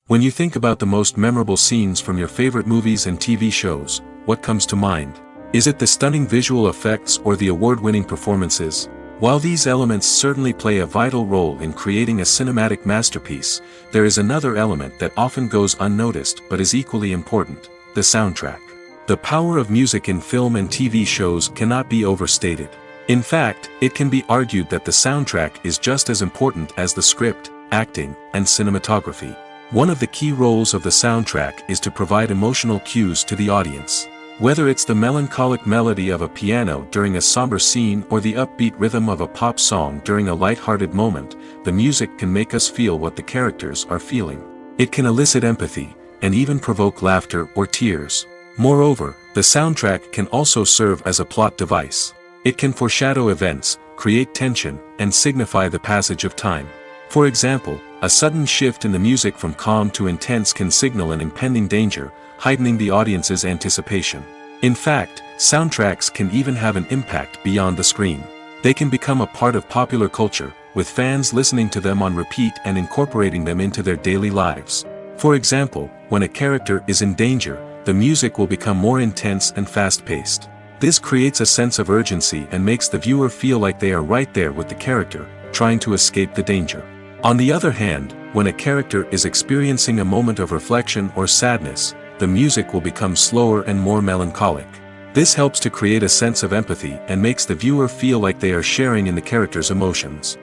When you think about the most memorable scenes from your favorite movies and TV shows, what comes to mind? Is it the stunning visual effects or the award-winning performances? While these elements certainly play a vital role in creating a cinematic masterpiece, there is another element that often goes unnoticed but is equally important: the soundtrack. The power of music in film and TV shows cannot be overstated. In fact, it can be argued that the soundtrack is just as important as the script, acting, and cinematography. One of the key roles of the soundtrack is to provide emotional cues to the audience. Whether it's the melancholic melody of a piano during a somber scene or the upbeat rhythm of a pop song during a light-hearted moment, the music can make us feel what the characters are feeling. It can elicit empathy, and even provoke laughter or tears. Moreover, the soundtrack can also serve as a plot device. It can foreshadow events, create tension, and signify the passage of time. For example, a sudden shift in the music from calm to intense can signal an impending danger, heightening the audience's anticipation. In fact, soundtracks can even have an impact beyond the screen. They can become a part of popular culture, with fans listening to them on repeat and incorporating them into their daily lives. For example, when a character is in danger, the music will become more intense and fast-paced. This creates a sense of urgency and makes the viewer feel like they are right there with the character, trying to escape the danger. On the other hand, when a character is experiencing a moment of reflection or sadness, the music will become slower and more melancholic. This helps to create a sense of empathy and makes the viewer feel like they are sharing in the character's emotions.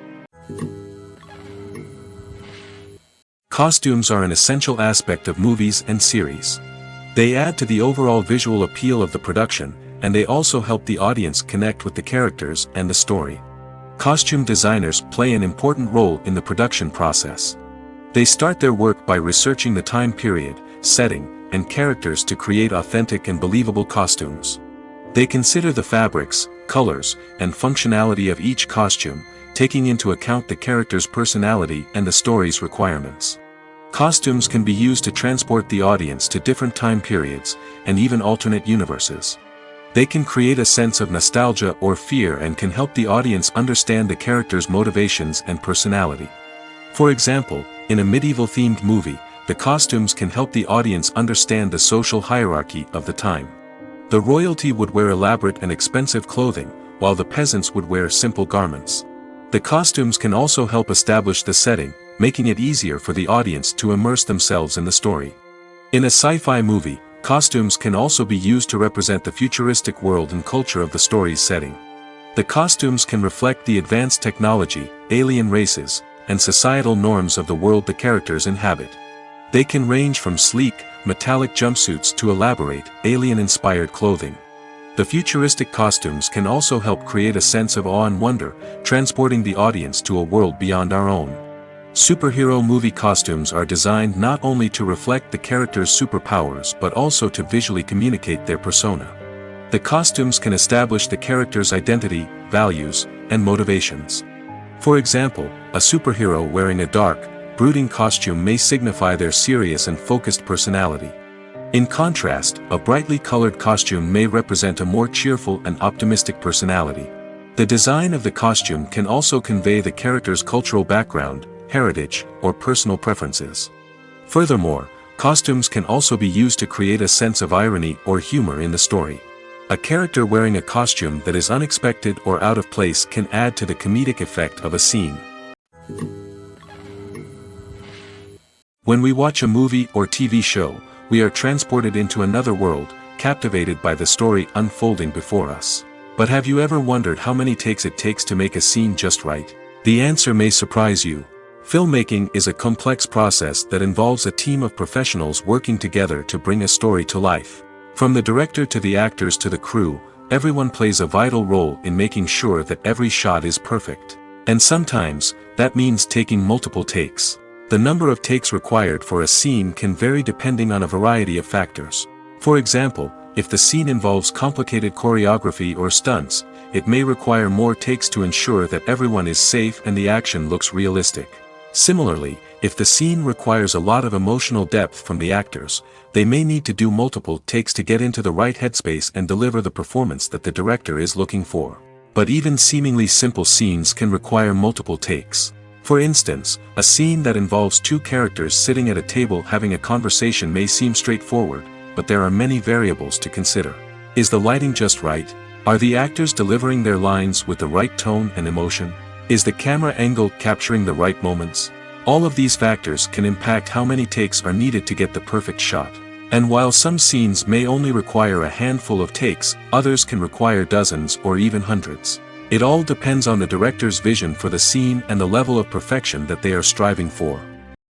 Costumes are an essential aspect of movies and series. They add to the overall visual appeal of the production, and they also help the audience connect with the characters and the story. Costume designers play an important role in the production process. They start their work by researching the time period, setting, and characters to create authentic and believable costumes. They consider the fabrics, colors, and functionality of each costume, taking into account the character's personality and the story's requirements. Costumes can be used to transport the audience to different time periods, and even alternate universes. They can create a sense of nostalgia or fear and can help the audience understand the character's motivations and personality. For example, in a medieval-themed movie, the costumes can help the audience understand the social hierarchy of the time. The royalty would wear elaborate and expensive clothing, while the peasants would wear simple garments. The costumes can also help establish the setting, making it easier for the audience to immerse themselves in the story. In a sci-fi movie, costumes can also be used to represent the futuristic world and culture of the story's setting. The costumes can reflect the advanced technology, alien races, and societal norms of the world the characters inhabit. They can range from sleek, metallic jumpsuits to elaborate, alien-inspired clothing. The futuristic costumes can also help create a sense of awe and wonder, transporting the audience to a world beyond our own. Superhero movie costumes are designed not only to reflect the character's superpowers but also to visually communicate their persona. The costumes can establish the character's identity, values, and motivations. For example, a superhero wearing a dark, brooding costume may signify their serious and focused personality. In contrast, a brightly colored costume may represent a more cheerful and optimistic personality. The design of the costume can also convey the character's cultural background, heritage, or personal preferences. Furthermore, costumes can also be used to create a sense of irony or humor in the story. A character wearing a costume that is unexpected or out of place can add to the comedic effect of a scene. When we watch a movie or TV show, we are transported into another world, captivated by the story unfolding before us. But have you ever wondered how many takes it takes to make a scene just right? The answer may surprise you. Filmmaking is a complex process that involves a team of professionals working together to bring a story to life. From the director to the actors to the crew, everyone plays a vital role in making sure that every shot is perfect. And sometimes, that means taking multiple takes. The number of takes required for a scene can vary depending on a variety of factors. For example, if the scene involves complicated choreography or stunts, it may require more takes to ensure that everyone is safe and the action looks realistic. Similarly, if the scene requires a lot of emotional depth from the actors, they may need to do multiple takes to get into the right headspace and deliver the performance that the director is looking for. But even seemingly simple scenes can require multiple takes. For instance, a scene that involves two characters sitting at a table having a conversation may seem straightforward, but there are many variables to consider. Is the lighting just right? Are the actors delivering their lines with the right tone and emotion? Is the camera angle capturing the right moments? All of these factors can impact how many takes are needed to get the perfect shot. And while some scenes may only require a handful of takes, others can require dozens or even hundreds. It all depends on the director's vision for the scene and the level of perfection that they are striving for.